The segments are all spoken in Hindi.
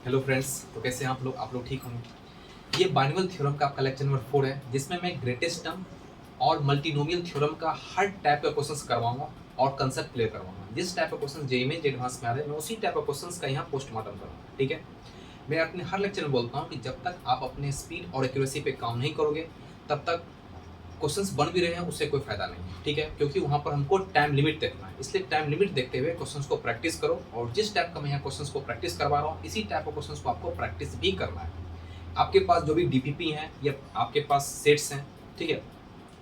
Hello friends. तो कैसे हैं आप लोग ठीक होंगे। ये बाइनोमियल थ्योरम का आपका लेक्चर नंबर 4 है, जिसमें मैं ग्रेटेस्ट टर्म और मल्टीनोमियल थ्योरम का हर टाइप का क्वेश्चंस करवाऊंगा और कंसेप्ट क्लियर करवाऊंगा। जिस टाइप का क्वेश्चन जेईई में एडवांस में आ रहे हैं, मैं उसी टाइप का क्वेश्चंस का यहाँ पोस्टमार्टम करूँगा। ठीक है। मैं अपने हर लेक्चर में बोलता हूँ कि जब तक आप अपने स्पीड और एक्यूरेसी पे काम नहीं करोगे, तब तक क्वेश्चंस बन भी रहे हैं उससे कोई फायदा नहीं है। ठीक है, क्योंकि वहाँ पर हमको टाइम लिमिट देखना है, इसलिए टाइम लिमिट देखते हुए क्वेश्चंस को प्रैक्टिस करो। और जिस टाइप का मैं यहाँ क्वेश्चंस को प्रैक्टिस करवा रहा हूँ, इसी टाइप के क्वेश्चंस को आपको प्रैक्टिस भी करना है। आपके पास जो भी डीपीपी हैं या आपके पास सेट्स हैं, ठीक है,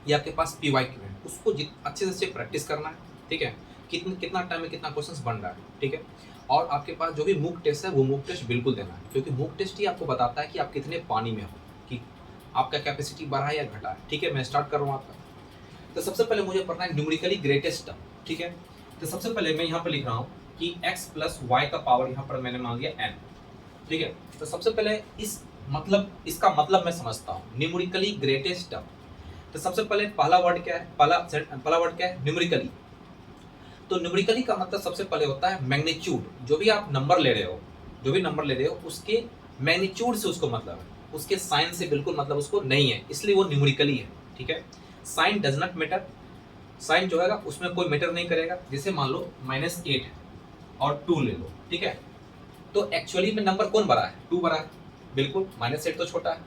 या आपके पास पीवाईक्यू है, उसको अच्छे से प्रैक्टिस करना है। ठीक है, कितना टाइम में कितना क्वेश्चंस बन रहा है। ठीक है, और आपके पास जो भी मूक टेस्ट है वो मूक टेस्ट बिल्कुल देना है, क्योंकि मूक टेस्ट ही आपको बताता है कि आप कितने पानी में हो, कि आपका कैपेसिटी बढ़ा है या घटा है। ठीक है, मैं स्टार्ट कर रहा हूँ आपका। तो सबसे पहले मुझे पढ़ना है न्यूमेरिकली ग्रेटेस्ट टर्म। ठीक है, तो सबसे पहले मैं यहाँ पर लिख रहा हूँ कि x प्लस वाई का पावर यहाँ पर मैंने मान लिया n। ठीक है, तो सबसे पहले इसका मतलब मैं समझता हूँ न्यूमेरिकली ग्रेटेस्ट टर्म। तो सबसे पहले पहला वर्ड क्या है, पहला वर्ड क्या है, न्यूमेरिकली। तो न्यूमेरिकली का मतलब सबसे पहले होता है मैग्नीट्यूड। जो भी आप नंबर ले रहे हो, उसके मैग्नीट्यूड से उसको मतलब है, उसके साइन से बिल्कुल मतलब उसको नहीं है, इसलिए वो न्यूमेरिकली है। ठीक है, sine does not matter. Sine जो है उसमें कोई मैटर नहीं करेगा। जैसे मान लो -8 है और 2 ले लो। ठीक है, तो एक्चुअली में नंबर कौन बड़ा है, 2 बड़ा है। बिल्कुल, -8 तो छोटा है।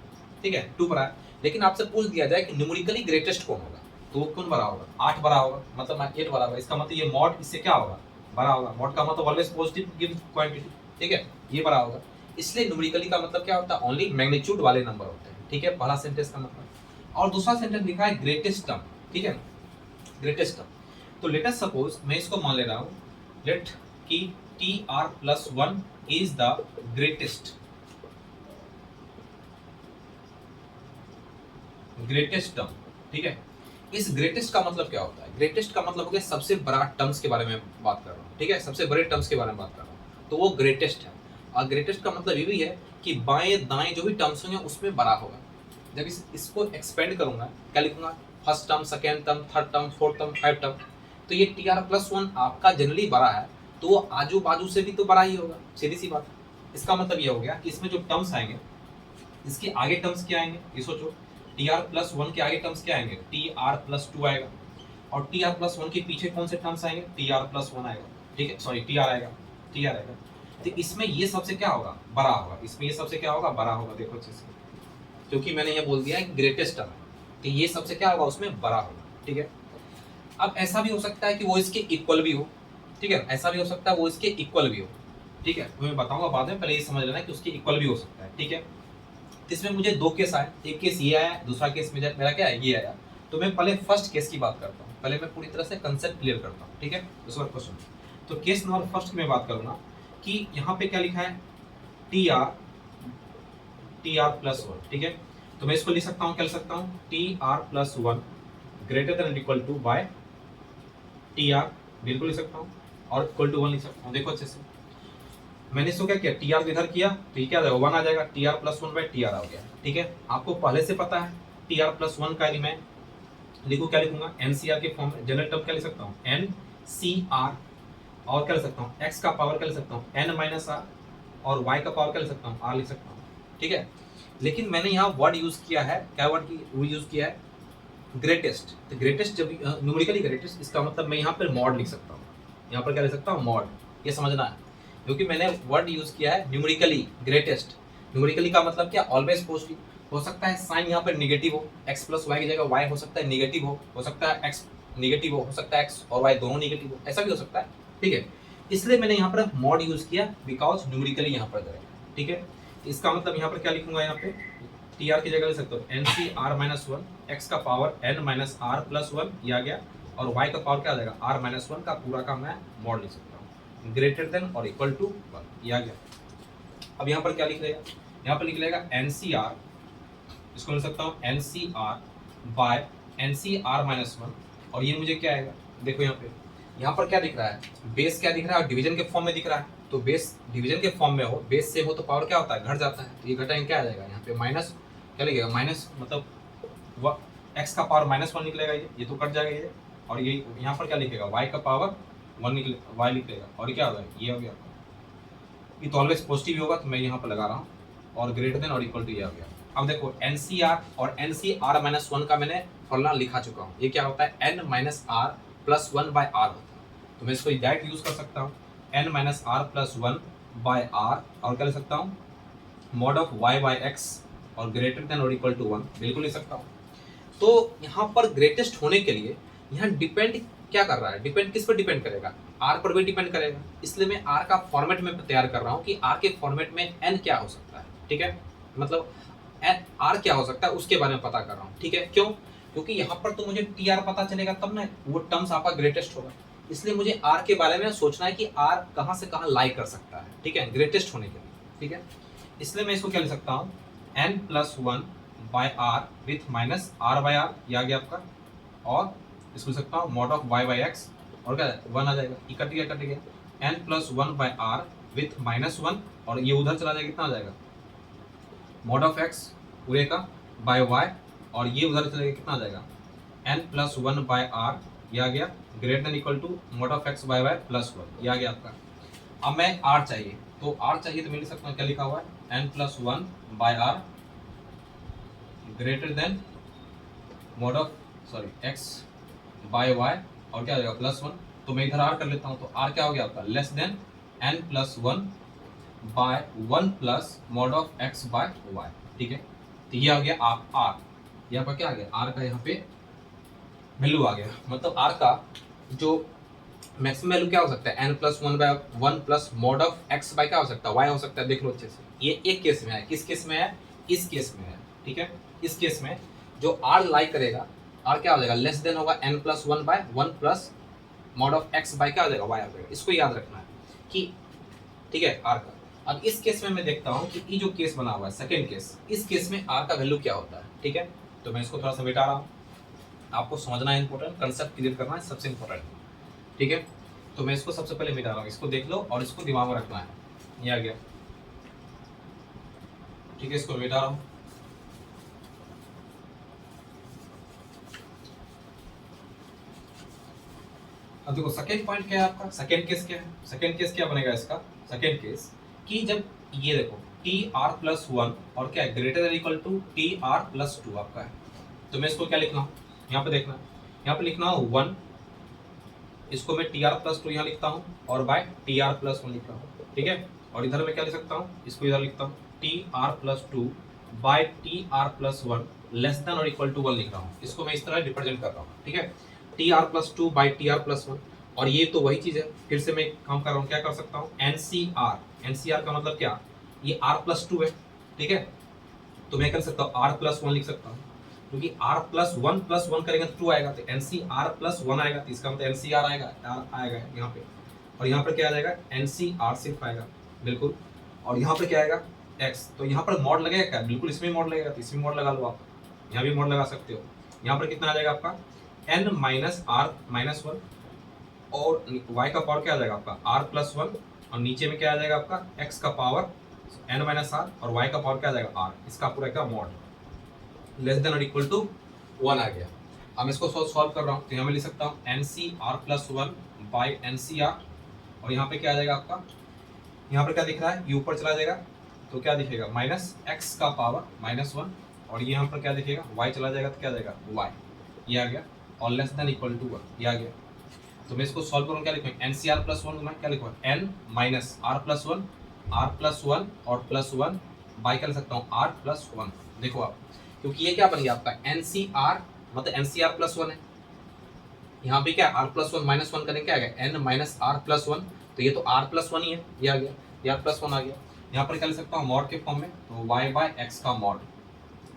ठीक है, 2 बड़ा है। लेकिन आपसे पूछ दिया जाए कि न्यूमेरिकली ग्रेटेस्ट कौन होगा, तो वो कौन बड़ा होगा, 8 बड़ा होगा, मतलब 8 बड़ा होगा। इसका मतलब ये मॉड इससे क्या होगा, बड़ा होगा। मॉड का मतलब ऑलवेज पॉजिटिव गिव क्वांटिटी। ठीक है, ये बड़ा होगा। इसलिए न्यूमेरिकली का मतलब क्या होता है, ओनली मैग्नीट्यूड वाले नंबर होते हैं। ठीक है, पहला सेंटेंस का मतलब। और दूसरा सेंटेंस लिखा है ग्रेटेस्ट टर्म। ठीक है, ग्रेटेस्ट टर्म। तो लेट अस सपोज मैं इसको मान ले रहा हूँ, लेट की TR+1 is the greatest term. ठीक है, इस ग्रेटेस्ट का मतलब क्या होता है, ग्रेटेस्ट का मतलब हो गया सबसे बड़ा टर्म्स के बारे में बात कर रहा हूँ। ठीक है, सबसे बड़े टर्म्स के बारे में बात कर रहा हूँ, तो वो ग्रेटेस्ट है। और ग्रेटेस्ट का मतलब ये भी है कि बाएं दाएं जो भी टर्म्स होंगे उसमें बड़ा होगा। जब इसको एक्सपेंड करूंगा, क्या लिखूंगा, first term, second term, third term, fourth term, five term. तो ये TR+1 आपका जनरली बड़ा है, तो वो आजू बाजू से भी तो बड़ा ही होगा, सीधी सी बात है। इसका मतलब ये हो गया कि इसमें जो टर्म्स आएंगे, इसके आगे टर्म्स क्या आएंगे, ये सोचो। TR+1 के आगे टर्म्स क्या आएंगे, TR+2 आएगा। और TR+1 के पीछे कौन से टर्म्स आएंगे, TR+1 आएगा। ठीक है, सॉरी, TR आएगा, TR आएगा। तो इसमें ये सबसे क्या होगा, बड़ा होगा। इसमें ये सबसे क्या होगा, बड़ा होगा। देखो अच्छे से, क्योंकि मैंने ये बोल दिया है ग्रेटेस्ट टर्म है, तो ये सबसे क्या होगा, उसमें बड़ा होगा। ठीक है, अब ऐसा भी हो सकता है कि वो इसके इक्वल भी हो। ठीक है, ऐसा भी हो सकता है वो इसके इक्वल भी हो। ठीक है, तो मैं बताऊंगा बाद में, पहले ये समझ लेना कि उसके इक्वल भी हो सकता है। ठीक है, तो इसमें मुझे 2 केस आए, एक केस ये आया, दूसरा केस मेरा क्या है, ये आया। तो मैं पहले फर्स्ट केस की बात करता हूँ, पहले मैं पूरी तरह से कंसेप्ट क्लियर करता हूँ। ठीक है, दूसरा क्वेश्चन। तो केस नंबर फर्स्ट की मैं बात करूंगा कि यहाँ पे क्या लिखा है, TR+1। ठीक है, तो मैं इसको लिख सकता हूँ, क्या लिख सकता हूँ, TR+1 greater than equal to by TR, बिल्कुल लिख सकता हूँ, और इक्वल टू 1 लिख सकता हूँ। देखो अच्छे से, मैंने इसको क्या किया, TR इधर किया, तो ये क्या आ जाएगा, 1 आ जाएगा, TR+1 बाय TR आ गया। ठीक है, आपको पहले से पता है TR+1 का मैं लिखूँ, क्या लिखूंगा, NCR के फॉर्म में। जनरल टर्म क्या लिख सकता हूँ, NCR, और क्या लिख सकता हूँ, x का पावर क्या लिख सकता हूँ, n-r, और y का पावर क्या लिख सकता हूँ, r लिख सकता हूँ। ठीक है, लेकिन मैंने यहाँ वर्ड यूज किया है, क्या वर्ड यूज किया है, ग्रेटेस्ट। तो ग्रेटेस्ट जब न्यूमेरिकली ग्रेटेस्ट, इसका मतलब मैं यहाँ पर मॉड लिख सकता हूँ। यहाँ पर क्या लिख सकता हूँ, मॉड। ये समझना है, क्योंकि मैंने वर्ड यूज किया है न्यूमेरिकली ग्रेटेस्ट। न्यूमेरिकली का मतलब क्या, ऑलवेज पॉजिटिव। हो सकता है साइन यहाँ पर निगेटिव हो, x+y की जगह y हो सकता है निगेटिव हो सकता है x निगेटिव हो सकता है x और y दोनों निगेटिव हो, ऐसा भी हो सकता है। ठीक है, इसलिए मैंने यहाँ पर मॉड यूज किया, बिकॉज न्यूमेरिकली यहाँ पर जाएगा। ठीक है, इसका मतलब यहाँ पर क्या लिखूंगा, यहाँ पे TR की जगह लिख सकते हो NCR-1, x का पावर n-r+1, ये आ गया, और y का पावर क्या आ जाएगा, r-1 का पूरा का मैं मॉड लिख सकता हूँ, ग्रेटर देन और इक्वल टू 1, ये आ गया। अब यहाँ पर क्या लिख लेगा, यहाँ पर लिख लेगा NCR, इसको लिख सकता हूँ NCR बाय NCR-1, और ये मुझे क्या आएगा, देखो यहाँ पर क्या दिख रहा है, बेस क्या दिख रहा है, और डिवीजन के फॉर्म में दिख रहा है। तो बेस डिवीजन के फॉर्म में हो, बेस सेम हो, तो पावर क्या होता है, घट जाता है। तो ये घटाएंगे, क्या आ जाएगा, यहाँ पे माइनस, क्या लिखेगा, माइनस, मतलब x का पावर -1 निकलेगा, ये तो कट जाएगा ये, और ये यहाँ पर क्या लिखेगा, y का पावर 1 निकले, y लिखेगा, और क्या होगा, ये हो गया। ये तो ऑलवेज पॉजिटिव ही होगा, तो मैं यहाँ पर लगा रहा हूँ, और ग्रेटर देन और इक्वल टू ये आ गया। अब देखो NCR और NCR-1 का मैंने फॉर्मूला लिखा चुका हूँ। ये क्या होता है, N minus R plus 1 by R होता है। तो मैं इसको डायरेक्ट यूज कर सकता हूँ, N minus R plus 1 by R, और क्या लिख सकता हूँ, mod of y by x और ग्रेटर देन और इक्वल टू 1, बिल्कुल लिख सकता हूँ। तो यहाँ पर ग्रेटेस्ट होने के लिए यहाँ डिपेंड क्या कर रहा है, डिपेंड किस पर डिपेंड करेगा, R पर भी डिपेंड करेगा। इसलिए मैं R का फॉर्मेट में तैयार कर रहा हूँ कि R के फॉर्मेट में N क्या हो सकता है, ठीक है, मतलब R क्या हो सकता है उसके बारे में पता कर रहा हूँ, ठीक है। क्यों, क्योंकि यहाँ पर तो मुझे TR पता चलेगा तब ना वो टर्म्स आपका ग्रेटेस्ट होगा। इसलिए मुझे R के बारे में सोचना है कि R कहाँ से कहाँ लाई कर सकता है, ठीक है, ग्रेटेस्ट होने के लिए, ठीक है। इसलिए मैं इसको क्या लिख सकता हूँ, N plus 1 by R with minus R by R, ये आ गया आपका, और इसको लिख सकता हूँ mod of y by x, और क्या 1 आ जाएगा, ये कट गया, N plus 1 by R with minus 1, और ये उधर चला जाएगा, कितना आ जाएगा, मॉड ऑफ x पूरे का बाय y, और ये उधर चला जाएगा, कितना आ जाएगा, N प्लस 1 बाय R, ये आ गया, greater than equal to mod of x by y plus 1, ये आ गया आपका। अब मैं R चाहिए, तो R चाहिए तो मैं लिख सकता हूँ, क्या लिखा हुआ है, N plus 1 by R greater than mod of x by y, और क्या हो जाएगा प्लस 1। तो मैं इधर R कर लेता हूँ, तो R क्या हो गया आपका, less than N plus 1 by 1 plus mod of x by y, ठीक है। तो ये आ गया आप R, यहाँ पर क्या आ गया, R का यहाँ पे वैल्यू आ गया, मतलब R का जो मैक्सिमम वैल्यू क्या हो सकता है, N plus 1 by 1 plus mod of x by क्या हो सकता है, y हो सकता है। देख लो अच्छे से, ये एक केस में है, किस केस में है, इस केस में है, ठीक है। इस केस में जो R लाई करेगा, R क्या हो जाएगा, लेस देन होगा N plus 1 by 1 plus mod of x by क्या हो जाएगा, y आ जाएगा। इसको याद रखना है कि, ठीक है, R का। अब इस केस में मैं देखता हूँ कि ये जो केस बना हुआ है सेकेंड केस, इस केस में R का वैल्यू क्या होता है, ठीक है। तो मैं इसको थोड़ा सा मिटा रहा हूँ, आपको समझना है, इंपॉर्टेंट कंसेप्ट क्लियर करना है सबसे इंपॉर्टेंट, ठीक है। तो मैं इसको सबसे पहले मिटा रहा हूँ, इसको देख लो और इसको दिमाग में रखना है, ये आ गया, ठीक है। इसको मिटा रहा हूँ, अब देखो सेकेंड पॉइंट क्या है आपका, सेकेंड केस क्या है, सेकेंड केस क्या बनेगा इसका, सेकेंड केस कि जब ये देखो TR प्लस 1 और क्या है, greater than equal to TR plus 2 आपका है। तो मैं इसको क्या लिखना हूँ, यहाँ पे देखना, यहाँ पे लिखना हूँ 1, इसको मैं TR प्लस 2 यहाँ लिखता हूँ, और बाय TR प्लस 1 लिख रहा हूँ, ठीक है। और इधर मैं क्या लिख सकता हूँ, इसको इधर लिखता हूँ TR plus 2 by TR plus 1 less than और इक्वल टू 1 लिख रहा हूँ। इसको मैं इस तरह रिप्रेजेंट कर रहा हूँ, ठीक है, TR plus 2 by TR plus 1। और ये तो वही चीज है, फिर से मैं काम कर रहा हूँ, क्या कर सकता हूँ, NCR का मतलब क्या, ये R प्लस 2 है, ठीक है। तो मैं कर सकता हूँ R प्लस 1 लिख सकता हूँ, क्योंकि R प्लस 1 करेंगे तो 2 आएगा, तो NCR प्लस 1 आएगा, तो इसका मतलब NCR आएगा, आएगा यहाँ पे, और यहाँ पर क्या आ जाएगा, NCR सिर्फ आएगा, बिल्कुल। और यहाँ पर क्या आएगा, X, तो यहाँ पर मॉड लगेगा क्या, बिल्कुल इसमें मॉड लगेगा, तो इसमें मॉड लगा लो आप, यहाँ भी मॉड लगा सकते हो। यहाँ पर कितना आ जाएगा आपका, N माइनस R माइनस 1, और y का पावर क्या आ जाएगा आपका R प्लस 1, और नीचे में क्या आ जाएगा आपका x का पावर n माइनस R, और y का पावर क्या आ जाएगा R, इसका पूरा का मॉड लेस देन और इक्वल टू 1 आ गया। अब इसको सॉल्व कर रहा हूँ, तो यहाँ मैं लिख सकता हूँ NCR प्लस 1 बाई NCR, और यहाँ पे क्या आ जाएगा आपका, यहाँ पर क्या दिख रहा है, ये ऊपर चला जाएगा, तो क्या दिखेगा, माइनस x का पावर माइनस 1, और यहाँ पर क्या दिखेगा, y चला जाएगा, तो क्या आ जाएगा y, ये आ गया, और लेस देन इक्वल टू 1, ये आ गया। तो मैं इसको सॉल्व करूँ, क्या लिखूँ, NCR प्लस 1 मैं क्या लिखूँ, N माइनस R प्लस 1 और प्लस 1 बाई क्या लिख सकता हूँ, R प्लस 1। देखो आप, क्योंकि ये क्या बन गया आपका NCR, मतलब NCR प्लस 1 है, यहाँ पे क्या R प्लस 1 माइनस 1 करेंगे, क्या आ गया N माइनस R प्लस 1, तो ये तो R प्लस 1 ही है, ये आ गया, ये R प्लस 1 आ गया। यहाँ पर क्या लिख सकता हूँ, मॉड के फॉर्म में, तो y बाय x का मॉड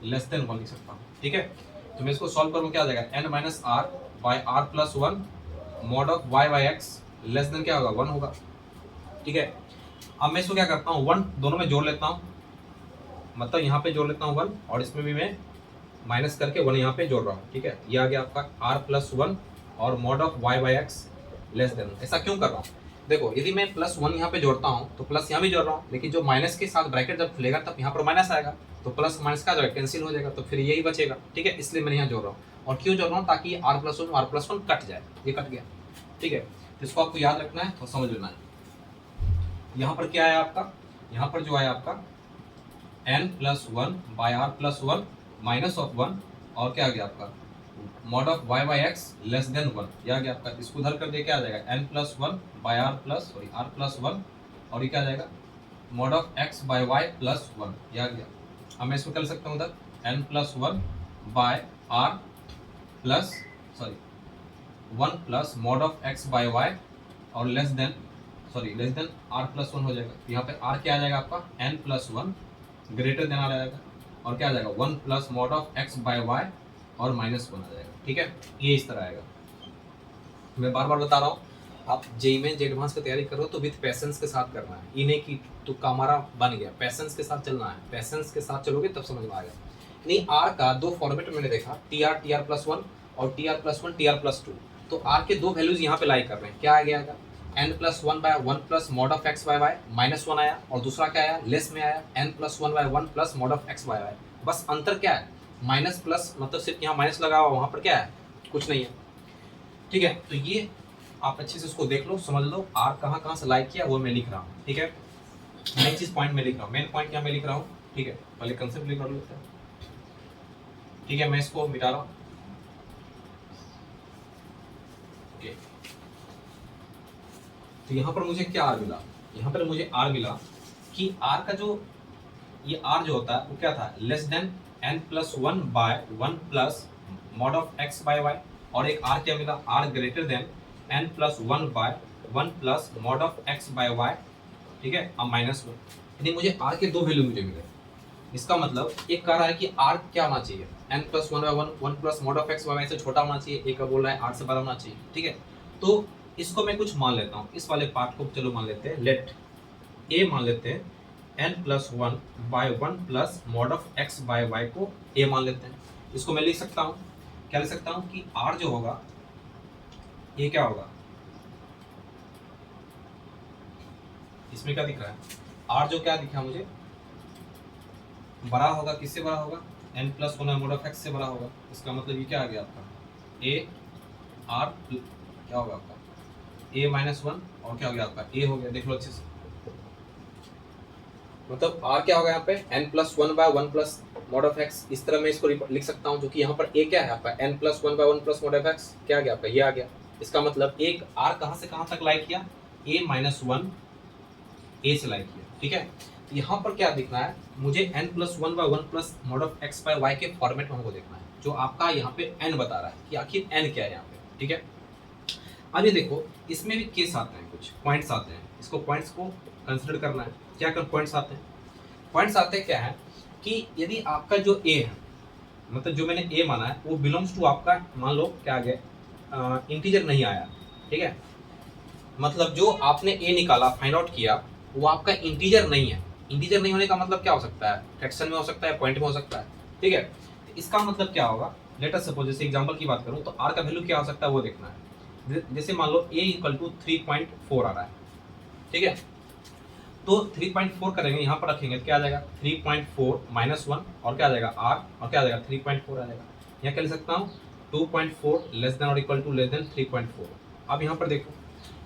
लेस देन 1 लिख सकता हूँ, ठीक है। तो मैं इसको सॉल्व करूँ, क्या आ जाएगा, N minus R by R plus 1 mod of y by x less than क्या होगा, 1 होगा, ठीक है। अब मैं इसको क्या करता हूँ, 1 दोनों में जोड़ लेता हूँ, मतलब यहाँ पे जोड़ लेता हूँ 1, और इसमें भी मैं माइनस करके 1 यहाँ पे जोड़ रहा हूँ, ठीक है। ये आ गया आपका R प्लस 1 और mod of y by x less then. ऐसा क्यों कर रहा हूँ, देखो यदि मैं प्लस 1 यहाँ पे जोड़ता हूँ तो प्लस यहाँ भी जोड़ रहा हूँ, लेकिन जो माइनस के साथ ब्रैकेट जब खुलेगा तब यहाँ पर माइनस आएगा, तो प्लस माइनस का जो है कैंसिल हो जाएगा, तो फिर यही बचेगा, ठीक है। इसलिए मैंने यहाँ जोड़ रहा हूँ, और क्यों जोड़ रहा हूँ, ताकि R प्लस 1 कट जाए, ये कट गया, ठीक है। तो इसको आपको याद रखना है, तो समझ लेना है। यहाँ पर क्या है आपका, यहाँ पर जो है आपका n+1/r+1 -1 और क्या आ गया आपका mod of y/x less than 1, ये आ गया आपका। इसको उधर कर दिया क्या आ जाएगा n+1/r+1 और ये क्या आ जाएगा mod ऑफ x/y+1, ये आ गया। अब मैं इसको कर सकता हूँ उधर n+1 mod ऑफ x/y और लेस देन r+1 हो जाएगा। यहाँ पे r क्या आ जाएगा आपका n+1 ग्रेटर देन आ जाएगा और क्या आ जाएगा 1 mod ऑफ x/y और -1 आ जाएगा। ठीक है, ये इस तरह आएगा। मैं बार बार बता रहा हूँ, आप जेईई मेंस एडवांस की तैयारी कर रहे हो तो विथ पैसेंस के साथ करना है, ये नहीं कि तुक्का हमारा बन गया, पैसेंस के साथ चलना है। पैसेंस के साथ चलोगे तब समझ में आएगा। नहीं, आर का दो फॉर्मेट मैंने देखा, TR+1 और TR+1 TR+2। तो आर के दो वैल्यूज यहाँ पे लाई कर रहे हैं, क्या आ गया n+1/1 mod ऑफ x/y -1 आया, और दूसरा क्या आया लेस में आया n+1/1 mod ऑफ x/y। बस अंतर क्या है, माइनस प्लस, मतलब सिर्फ यहाँ माइनस लगा हुआ, वहाँ पर क्या है कुछ नहीं है। ठीक है, तो ये आप अच्छे से उसको देख लो, समझ लो आर कहाँ कहाँ से लाइक किया वो मैं लिख रहा हूँ। ठीक है, मेन चीज पॉइंट में लिख रहा हूँ, मेन पॉइंट क्या मैं लिख रहा हूँ। ठीक है, पहले कंसेप्ट लिख लेते हैं। ठीक है, मैं इसको मिटा रहा हूँ। ओके, तो यहाँ पर मुझे क्या आर मिला, यहाँ पर मुझे आर मिला कि आर का जो ये आर जो होता है वो क्या था less than n+1/1 mod of x/y, और एक आर क्या मिला R greater than n+1/1 mod of x/y। ठीक है, अब -1, यानी मुझे आर के दो वैल्यू मुझे मिले। इसका मतलब एक कह रहा है कि आर क्या होना चाहिए n+1/1 mod ऑफ x/y से छोटा होना चाहिए, एक बोल रहा है आर से बड़ा होना चाहिए। ठीक है, तो इसको मैं कुछ मान लेता हूँ, इस वाले पार्ट को चलो मान लेते हैं, लेट ए मान लेते हैं n+1/1 mod ऑफ x/y को ए मान लेते हैं। इसको मैं लिख सकता हूँ, क्या लिख सकता हूँ कि r जो होगा ये क्या होगा, इसमें क्या दिख रहा है r जो क्या दिखा मुझे बड़ा होगा, किससे बड़ा होगा n+1 mod ऑफ x से बड़ा होगा। इसका मतलब ये क्या आ गया आपका a r क्या होगा आपका a -1 और क्या हो गया आपका a हो गया। देख लो अच्छे से, मतलब r क्या होगा यहाँ पे n+1/1 mod ऑफ x, इस तरह मैं इसको लिख सकता हूँ, जो कि यहाँ पर a क्या है आपका n+1/1 mod ऑफ x क्या आ गया आपका ये आ गया। इसका मतलब एक r कहाँ से कहाँ तक लाइक किया a -1 a से लाइक किया। ठीक है, तो यहाँ पर क्या दिखना है मुझे n+1/1 mod ऑफ x/y के फॉर्मेट में हमको देखना है, जो आपका यहाँ पे n बता रहा है कि आखिर n क्या है यहाँ पे। ठीक है, अब ये देखो इसमें भी केस आते हैं, कुछ पॉइंट्स आते हैं, इसको पॉइंट्स को कंसिडर करना है। क्या कर पॉइंट्स आते हैं, पॉइंट्स आते हैं क्या है कि यदि आपका जो a है, मतलब जो मैंने a माना है वो बिलोंग्स टू आपका, मान लो क्या आ गया इंटीजर नहीं आया। ठीक है, मतलब जो आपने a निकाला फाइंड आउट किया वो आपका इंटीजर नहीं है। इंटीजर नहीं होने का मतलब क्या हो सकता है, फ्रैक्शन में हो सकता है, पॉइंट में हो सकता है। ठीक है, तो इसका मतलब क्या होगा, लेट अस सपोज जैसे एग्जांपल की बात करूं तो r का वैल्यू क्या हो सकता है वो देखना है। जैसे मान लो a = 3.4 आ रहा है। ठीक है, तो 3.4 करेंगे, यहाँ पर रखेंगे तो क्या आ जाएगा 3.4 -1 और क्या आ जाएगा r और क्या आ जाएगा 3.4 आ जाएगा। यहाँ क्या लिख सकता हूँ 2.4 लेस देन और इक्वल टू लेस देन 3.4। अब यहाँ पर देखो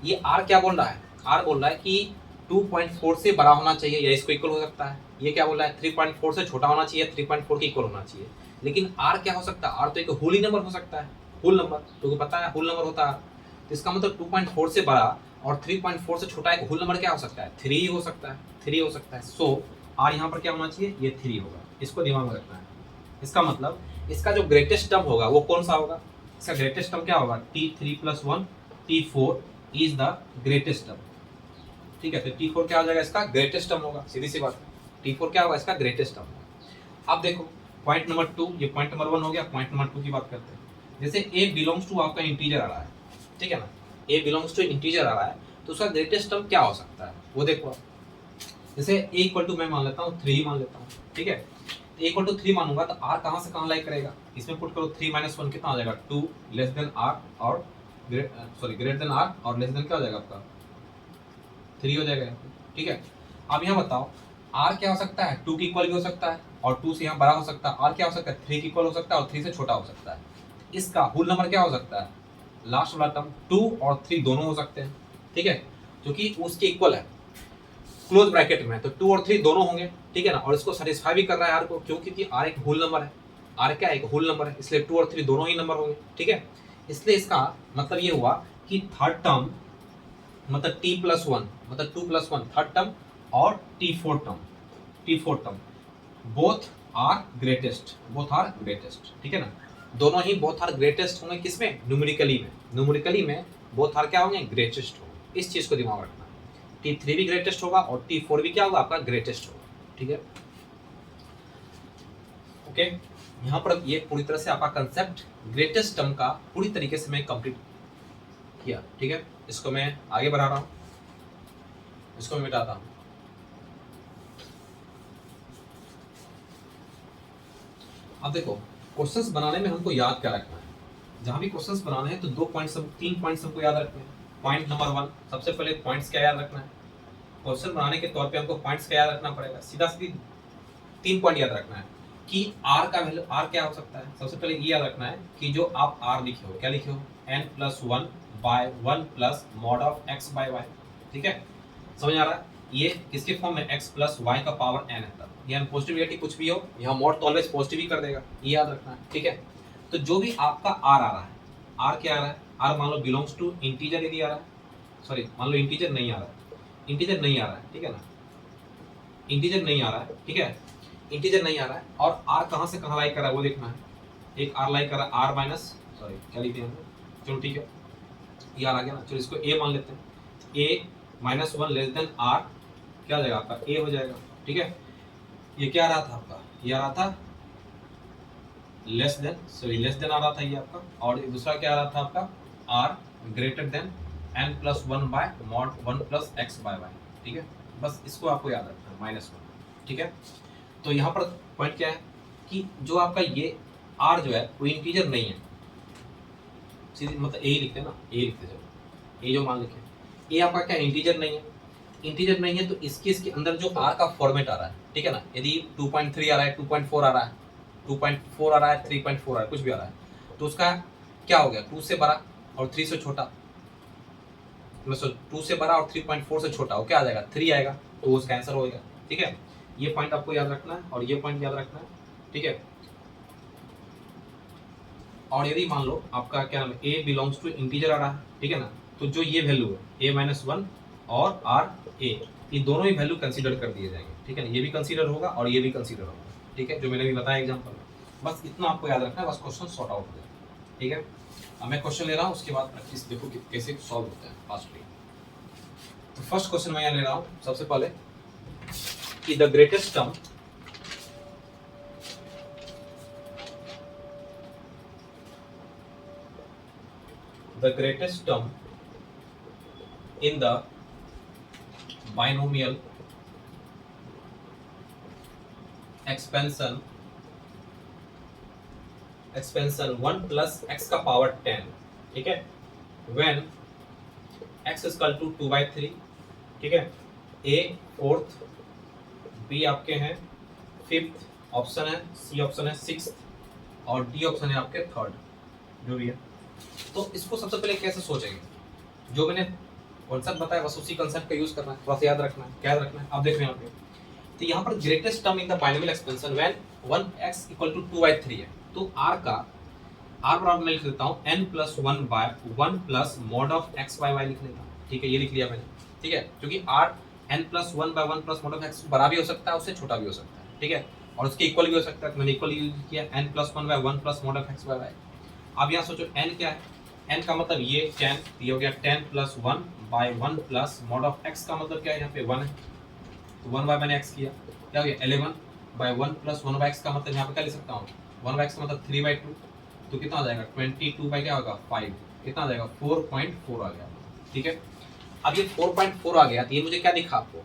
ये r क्या बोल रहा है, r बोल रहा है कि 2.4 से बड़ा होना चाहिए या इसको इक्वल हो सकता है। ये क्या बोल रहा है 3.4 से छोटा होना चाहिए, 3.4 के इक्वल होना चाहिए। लेकिन r क्या हो सकता है, r तो एक होल ही नंबर हो सकता है, होल नंबर, तो पता है होल नंबर होता है। तो इसका मतलब 2.4 से बड़ा और 3.4 से छोटा एक होल नंबर क्या हो सकता है 3 हो सकता है, 3 हो सकता है। सो r यहाँ पर क्या होना चाहिए ये 3 होगा, इसको दिमाग में रखना है। इसका मतलब इसका जो ग्रेटेस्ट टर्म होगा वो कौन सा होगा, इसका ग्रेटेस्ट टर्म क्या होगा t3+1 t4 is the greatest term. ठीक है, तो t4 क्या हो जाएगा इसका ग्रेटेस्ट टर्म होगा, सीधी सी बात है t4 क्या होगा इसका ग्रेटेस्ट टर्म। अब देखो पॉइंट नंबर 2, ये पॉइंट नंबर 1 हो गया, पॉइंट नंबर 2 की बात करते हैं। जैसे a बिलोंग्स टू आपका इंटीजर आ रहा है, ठीक है ना, a बिलोंग्स टू इंटीजर आ रहा है तो उसका ग्रेटेस्ट टर्म क्या हो सकता है वो देखो। जैसे a = मैं मान लेता हूँ 3 मान लेता हूँ। ठीक है, तो a = 3 मानूंगा तो r कहाँ से कहाँ लाइक करेगा, इसमें पुट करो 3 - 1 कितना हो जाएगा 2 लेस देन r और ग्रेटर देन r और लेस देन क्या हो जाएगा आपका 3 हो जाएगा। ठीक है, अब यहाँ बताओ r क्या हो सकता है 2 के इक्वल भी हो सकता है और 2 से यहाँ बड़ा हो सकता है, r क्या हो सकता है 3 के इक्वल हो सकता है और 3 से छोटा हो सकता है। इसका होल नंबर क्या हो सकता है लास्ट वाला टर्म 2 और 3 दोनों हो सकते हैं। ठीक है, क्योंकि उसके इक्वल है क्लोज ब्रैकेट में है, तो 2 और 3 दोनों होंगे, ठीक है ना, और इसको सेटिस्फाई भी कर रहा है आर को, क्यों, क्योंकि आर एक होल नंबर है, आर क्या है, एक होल नंबर है, इसलिए 2 और 3 दोनों ही नंबर होंगे, ठीक है। इसलिए इसका मतलब ये हुआ कि थर्ड टर्म मतलब t+1 मतलब 2+1 थर्ड टर्म और t4 term both are greatest, ठीक है ना, दोनों ही बोथ आर ग्रेटेस्ट होंगे, किसमें, न्यूमेरिकली में बोथ आर क्या होंगे, ग्रेटेस्ट होंगे। इस चीज को दिमाग रखना है, t3 भी ग्रेटेस्ट होगा और t4 भी क्या होगा, आपका ग्रेटेस्ट होगा, ठीक है। ओके, यहाँ पर ये पूरी तरह से आपका कंसेप्ट ग्रेटेस्ट टर्म का पूरी तरीके से मैं कंप्लीट किया, ठीक है। इसको मैं आगे बढ़ा रहा हूँ, इसको मैं मिटाता हूँ। अब देखो, क्वेश्चंस बनाने में हमको याद क्या रखना है, जहां भी क्वेश्चंस बनाने हैं तो 3 पॉइंट्स हमको याद रखने हैं। पॉइंट नंबर 1, सबसे पहले पॉइंट्स क्या याद रखना है, क्वेश्चन बनाने के तौर पे हमको पॉइंट्स क्या याद रखना पड़ेगा, सीधा 3 पॉइंट याद रखना है कि आर का वैल्यू, आर क्या हो सकता है। सबसे पहले ये याद रखना है कि जो आप आर लिखे हो, क्या लिखे हो, n+1/1 ठीक है, समझ आ रहा है, ये किसके फॉर्म में, x+y का पावर n है, तब यानी पॉजिटिविटी कुछ भी हो, यहाँ मॉड तो ऑलवेज पॉजिटिव ही कर देगा, ये याद रखना है, ठीक है। तो जो भी आपका आर आ रहा है, आर क्या आ रहा है, आर मान लो बिलोंग्स टू इंटीजर, यदि आ रहा है, सॉरी मान लो इंटीजर नहीं आ रहा है, ठीक है ना, इंटीजर नहीं आ रहा है, ठीक है, इंटीजर नहीं आ रहा है, और आर कहाँ से कहाँ लाई कर रहा है वो देखना है। एक आर लाई कर रहा है, आर माइनस, सॉरी क्या लिखे हैं, चलो ठीक है, ये आर आ गया ना, चलो इसको ए मान लेते हैं, a-1 लेस देन आर क्या हो जाएगा आपका, ए हो जाएगा, ठीक है। ये क्या आ रहा था आपका, ये आ रहा था लेस देन आ रहा था ये आपका, और दूसरा क्या आ रहा था आपका, आर ग्रेटर देन n+1/mod(1+x/y), ठीक है। बस इसको आपको याद रखना है, -1, ठीक है। तो यहाँ पर पॉइंट क्या है कि जो आपका ये आर जो है वो इंटीजर नहीं है, सीधी मतलब ए लिखते हैं ना, ए लिखते चलो, ए जो मान लिखे, ए आपका क्या इंटीजर नहीं है, तो इसके अंदर जो आर का फॉर्मेट आ रहा है, ठीक है ना, यदि 2.3 आ रहा है, 2.4 आ रहा है, 2.4 आ रहा है, 3.4 आ रहा है, कुछ भी आ रहा है, तो उसका क्या हो गया, 2 से बड़ा और 3 से छोटा, 2 से बड़ा और 3.4 से छोटा, वो क्या आ जाएगा, 3 आएगा, तो उसका आंसर होगा, ठीक है। ये पॉइंट आपको याद रखना है और ये पॉइंट याद रखना है, ठीक है। और यदि मान लो आपका क्या नाम है, ए बिलोंग्स टू इंटीजर आ रहा है, ठीक है ना, तो जो ये वैल्यू है a-1 और आर ए, ये दोनों ही वैल्यू कंसीडर कर दिए जाएंगे, ठीक है ना, ये भी कंसीडर होगा और ये भी कंसीडर होगा, ठीक है, जो मैंने भी बताया एग्जांपल में। बस इतना आपको याद रखना है, बस क्वेश्चन सॉर्ट आउट हो जाए, ठीक है। अब मैं क्वेश्चन ले रहा हूँ, उसके बाद प्रैक्टिस देखो कि कैसे सॉल्व होता है फास्टली। तो फर्स्ट क्वेश्चन मैं यहाँ ले रहा हूँ, सबसे पहले कि the greatest term in the binomial expansion 1 plus x का पावर 10, ठीक है, when x is equal to 2/3, ठीक है, a 4th, b आपके हैं 5th ऑप्शन है, c ऑप्शन है 6th और d ऑप्शन है आपके 3rd, जो भी है। तो इसको सबसे पहले कैसे सोचेंगे, जो मैंने कॉन्सेप्ट बताया बस उसी कॉन्सेप्ट का यूज करना है, थोड़ा सा याद रखना है, क्या याद रखना है, आप देख रहे हैं यहाँ पे। तो यहाँ पर greatest term in the binomial expansion when 1x = 2/3 है, तो r बराबर मैं लिख देता हूँ n+1/1 plus mod of x/y लिख लेता हूँ, ठीक है, ये लिख लिया मैंने, ठीक है, क्योंकि r n+1/1 plus mod of x बड़ा भी हो सकता है, उससे छोटा भी हो सकता है, ठीक है, और उसके इक्वल भी हो सकता है, तो मैंने इक्वल यूज किया n+1/1 plus mod of x/y। अब यहाँ सोचो n क्या है, n का मतलब ये 10, ये हो गया 10+1/1 प्लस mod ऑफ x का मतलब क्या है, यहाँ पे 1 है, तो 1 बाय मैंने x किया, क्या हो गया 11/1 प्लस 1/x का मतलब यहाँ पे क्या लिख सकता हूँ, 1/x का मतलब 3/2, तो कितना आ जाएगा 22 बाय क्या होगा 5, कितना आ जाएगा 4.4 आ गया, ठीक है। अब ये 4.4 आ गया, तो ये मुझे क्या दिखा आपको,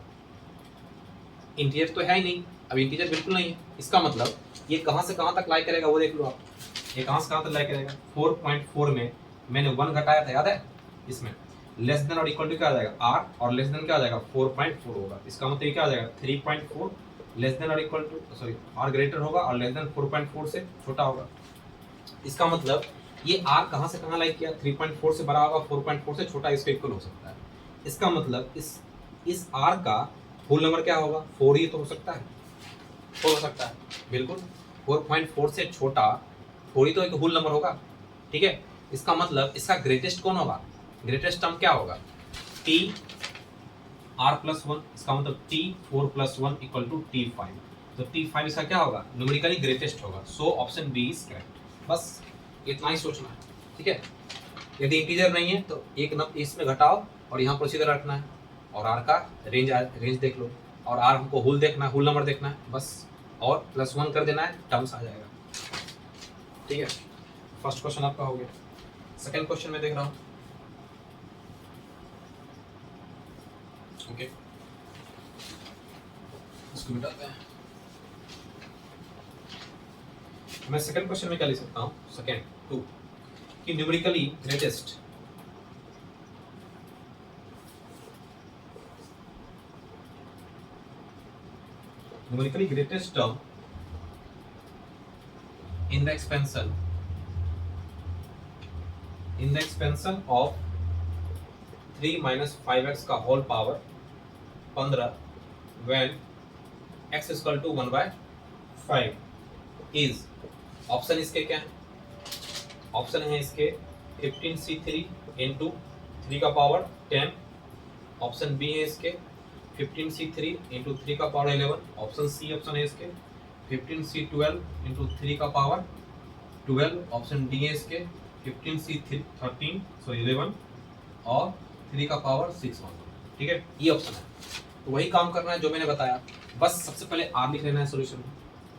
इंटीजर तो है ही नहीं, अब इंटीजर बिल्कुल नहीं है, इसका मतलब ये कहाँ से कहाँ तक लाई करेगा वो देख लो आप, ये कहाँ से कहाँ तक लाई करेगा, 4.4 में मैंने 1 घटाया था, याद है, इसमें लेस देन और इक्वल टू क्या आ जाएगा r, और लेस देन क्या आ जाएगा 4.4 होगा, इसका मतलब ये क्या आ जाएगा 3.4, लेस देन और equal to sorry r greater होगा और लेस देन 4.4 से छोटा होगा, इसका मतलब ये r कहाँ से कहाँ लाई किया, 3.4 से बड़ा होगा, 4.4 से छोटा इसके इक्वल हो सकता है, इसका मतलब इस r का होल नंबर क्या होगा, 4 ही तो हो सकता है, 4 हो सकता है बिल्कुल, 4.4 से छोटा 4 ही तो एक होल नंबर होगा, ठीक है। इसका मतलब इसका ग्रेटेस्ट कौन होगा, ग्रेटेस्ट टर्म क्या होगा, टी आर प्लस वन, इसका मतलब टी 4+1 इक्वल टू T5, तो T5 इसका क्या होगा, न्यूमेरिकली ग्रेटेस्ट होगा, so option B is correct. बस इतना ही सोचना है, ठीक है। यदि इंटीजर नहीं है तो एक नंबर इसमें घटाओ और यहाँ पर सीधा रखना है, और आर का रेंज देख लो, और आर हमको होल देखना है, होल नंबर देखना है बस, और +1 कर देना है, टर्म्स आ जाएगा, ठीक है। फर्स्ट क्वेश्चन आपका हो गया। सेकंड क्वेश्चन में देख रहा हूँ, ओके इसको मिटाते हैं। मैं सेकंड क्वेश्चन में क्या लिख सकता हूँ, सेकंड 2 कि numerically greatest term in the expansion of 3 minus 5x का whole power 15 when x is equal to 1/5 is, option इसके क्या है, ऑप्शन है इसके 15c3 इंटू 3 का पावर 10, ऑप्शन बी है इसके 15c3 इंटू 3 का पावर 11, ऑप्शन सी ऑप्शन है इसके 15c12 इंटू 3 का पावर 12, ऑप्शन डी है इसके 11 और 3 का पावर 6, ठीक है, ये ऑप्शन है। तो वही काम करना है जो मैंने बताया, बस सबसे पहले आर लिख लेना है सोल्यूशन में,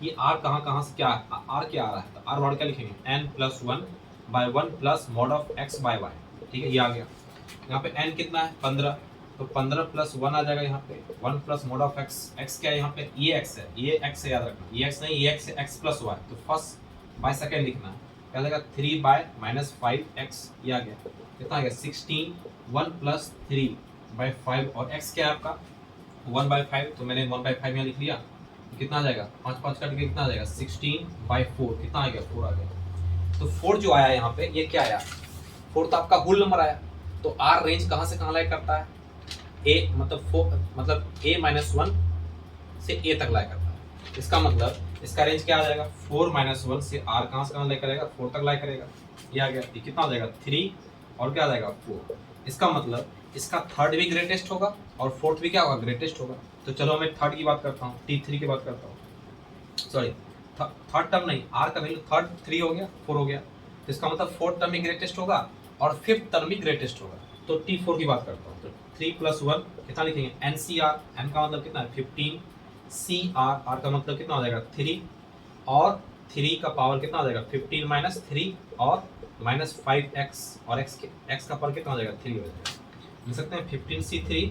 ये आर कहाँ से क्या आर क्या आ रहा है, तो आर वर्ड क्या लिखेंगे, n+1/1 plus mod of x by y, ठीक है, ये आ गया। यहाँ पे n कितना है 15, तो 15+1 आ जाएगा यहाँ पे 1 plus mod of x, x क्या है यहाँ पे, ये x है, ये x है, याद रखना, ये x नहीं, ये x है, x+y, तो फर्स्ट बाय सेकेंड लिखना है, क्या जाएगा 3/-5x, ये आ गया, कितना आ गया 16, 1 + 3/5, और x क्या है आपका 1/5, तो मैंने 1/5 यहाँ लिख लिया, तो कितना आ जाएगा 5 कट के कितना आ जाएगा 16/4, कितना आ गया 4 आ गया। तो 4 जो आया यहाँ पे, ये क्या आया 4 तो आपका होल नंबर आया, तो आर रेंज कहाँ से कहाँ लाइक करता है, ए मतलब a-1 से a तक लाइक करता है, इसका मतलब इसका रेंज क्या आ जाएगा 4-1 से r कहाँ से कहाँ लाइक करेगा 4 तक लाइक करेगा, ये आ गया, ये कितना आ जाएगा 3 और क्या आ जाएगा 4, इसका मतलब इसका थर्ड भी ग्रेटेस्ट होगा और फोर्थ भी क्या होगा ग्रेटेस्ट होगा। तो चलो मैं थर्ड की बात करता हूँ, T3 की बात करता हूँ, सॉरी थर्ड टर्म नहीं, r का वैल्यू थर्ड 3 हो गया 4 हो गया, तो इसका मतलब फोर्थ टर्म भी ग्रेटेस्ट होगा और फिफ्थ टर्म भी ग्रेटेस्ट होगा। तो T4 की बात करता हूँ, तो 3+1 कितना लिखेंगे NCR, n का मतलब कितना है 15, CR, r का मतलब कितना हो जाएगा 3, और 3 का पावर कितना हो जाएगा 15 - 3 और -5x, और x का पावर कितना हो जाएगा 3 हो जाएगा, लिख सकते हैं 15c3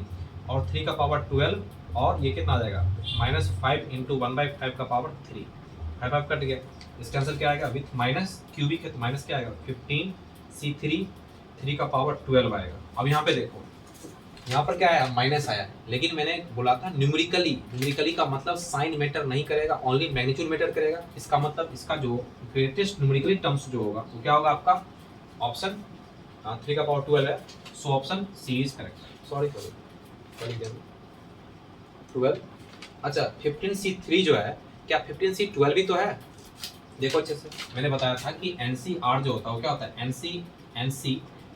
और 3 का पावर 12, और ये कितना आ जाएगा -5 × 1/5 का पावर 3, 5 कट गया, इसका आंसर क्या आएगा विथ माइनस क्यूबिक है, तो माइनस क्या आएगा 15c3, 3 का पावर 12 आएगा। अब यहाँ पे देखो, यहाँ पर क्या आया माइनस आया, लेकिन मैंने बोला था न्यूमेरिकली का मतलब साइन मैटर नहीं करेगा, ओनली मैग्नीट्यूड मैटर करेगा। इसका मतलब इसका जो ग्रेटेस्ट न्यूमेरिकली टर्म्स जो होगा वो क्या होगा आपका ऑप्शन 3 का पावर 12 है, so option C is correct. Sorry 12, अच्छा 15c3 जो है, क्या 15c12 भी तो है, देखो अच्छे से, मैंने बताया था कि NCR जो होता है वो क्या होता है NC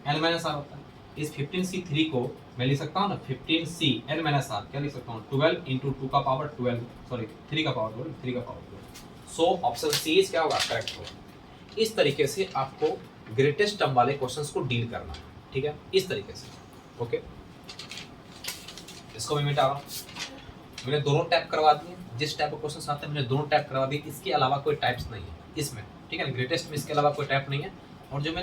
L-R होता है। इस 15c3 को मैं लिख सकता हूँ ना 15c L-R, क्या लिख सकता हूँ 12 × 2 का पावर 12, सॉरी 3 का पावर 12, 3 का power 12, so option C is क्या होगा करेक्ट होगा। इस तरीके से आपको ग्रेटेस्ट टर्म वाले क्वेश्चंस को डील करना है, ठीक है, इस तरीके से, ओके। इसको मैं मिटा रहा हूँ, मैंने दोनों टैप करवा दिए, जिस टाइप के क्वेश्चन आते हैं मैंने दोनों टैप करवा दिए, इसके अलावा कोई टाइप्स नहीं है इसमें, ठीक है ना, ग्रेटेस्ट में इसके अलावा कोई टाइप नहीं है। और जो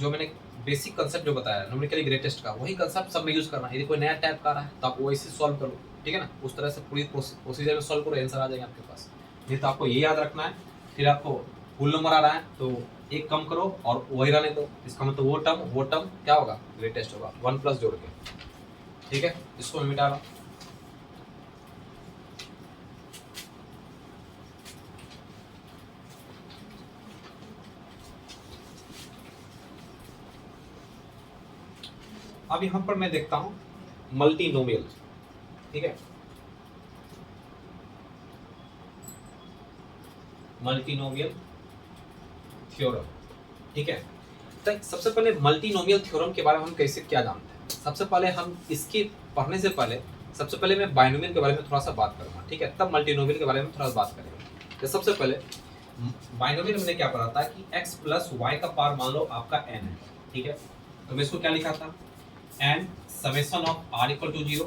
मैंने बेसिक कंसेप्ट जो बताया न्यूमेरिकली ग्रेटेस्ट का, वही कंसेप्ट सब में यूज करना है। यदि कोई नया टाइप का रहा है तो आप वैसे सॉल्व करो, ठीक है ना, उस तरह से पूरी प्रोसीजर में सॉल्व करो, आंसर आ जाएगा आपके पास। नहीं तो आपको ये याद रखना है, फिर आपको फुल नंबर आ रहा है तो एक कम करो और वही रहने दो, इसका मतलब वो टर्म क्या होगा ग्रेटेस्ट होगा, 1+ जोड़ के, ठीक है। इसको मैं मिटा रहा हूँ। अब यहाँ पर मैं देखता हूँ मल्टीनोमियल, ठीक है, मल्टीनोमियल थ्योरम। ठीक है, तो सबसे पहले मल्टीनोमियल थ्योरम के बारे में हम कैसे क्या जानते हैं। सबसे पहले हम इसके पढ़ने से पहले सबसे पहले मैं बाइनोमियल के बारे में थोड़ा सा बात करूंगा, ठीक है, तब मल्टीनोमियल के बारे में थोड़ा सा बात करेंगे। तो सबसे पहले बाइनोमियल मैंने क्या पढ़ा था कि x प्लस वाई का पावर मान लो आपका n है, ठीक है, तो मैं इसको क्या लिखा था, n summation of r equal to 0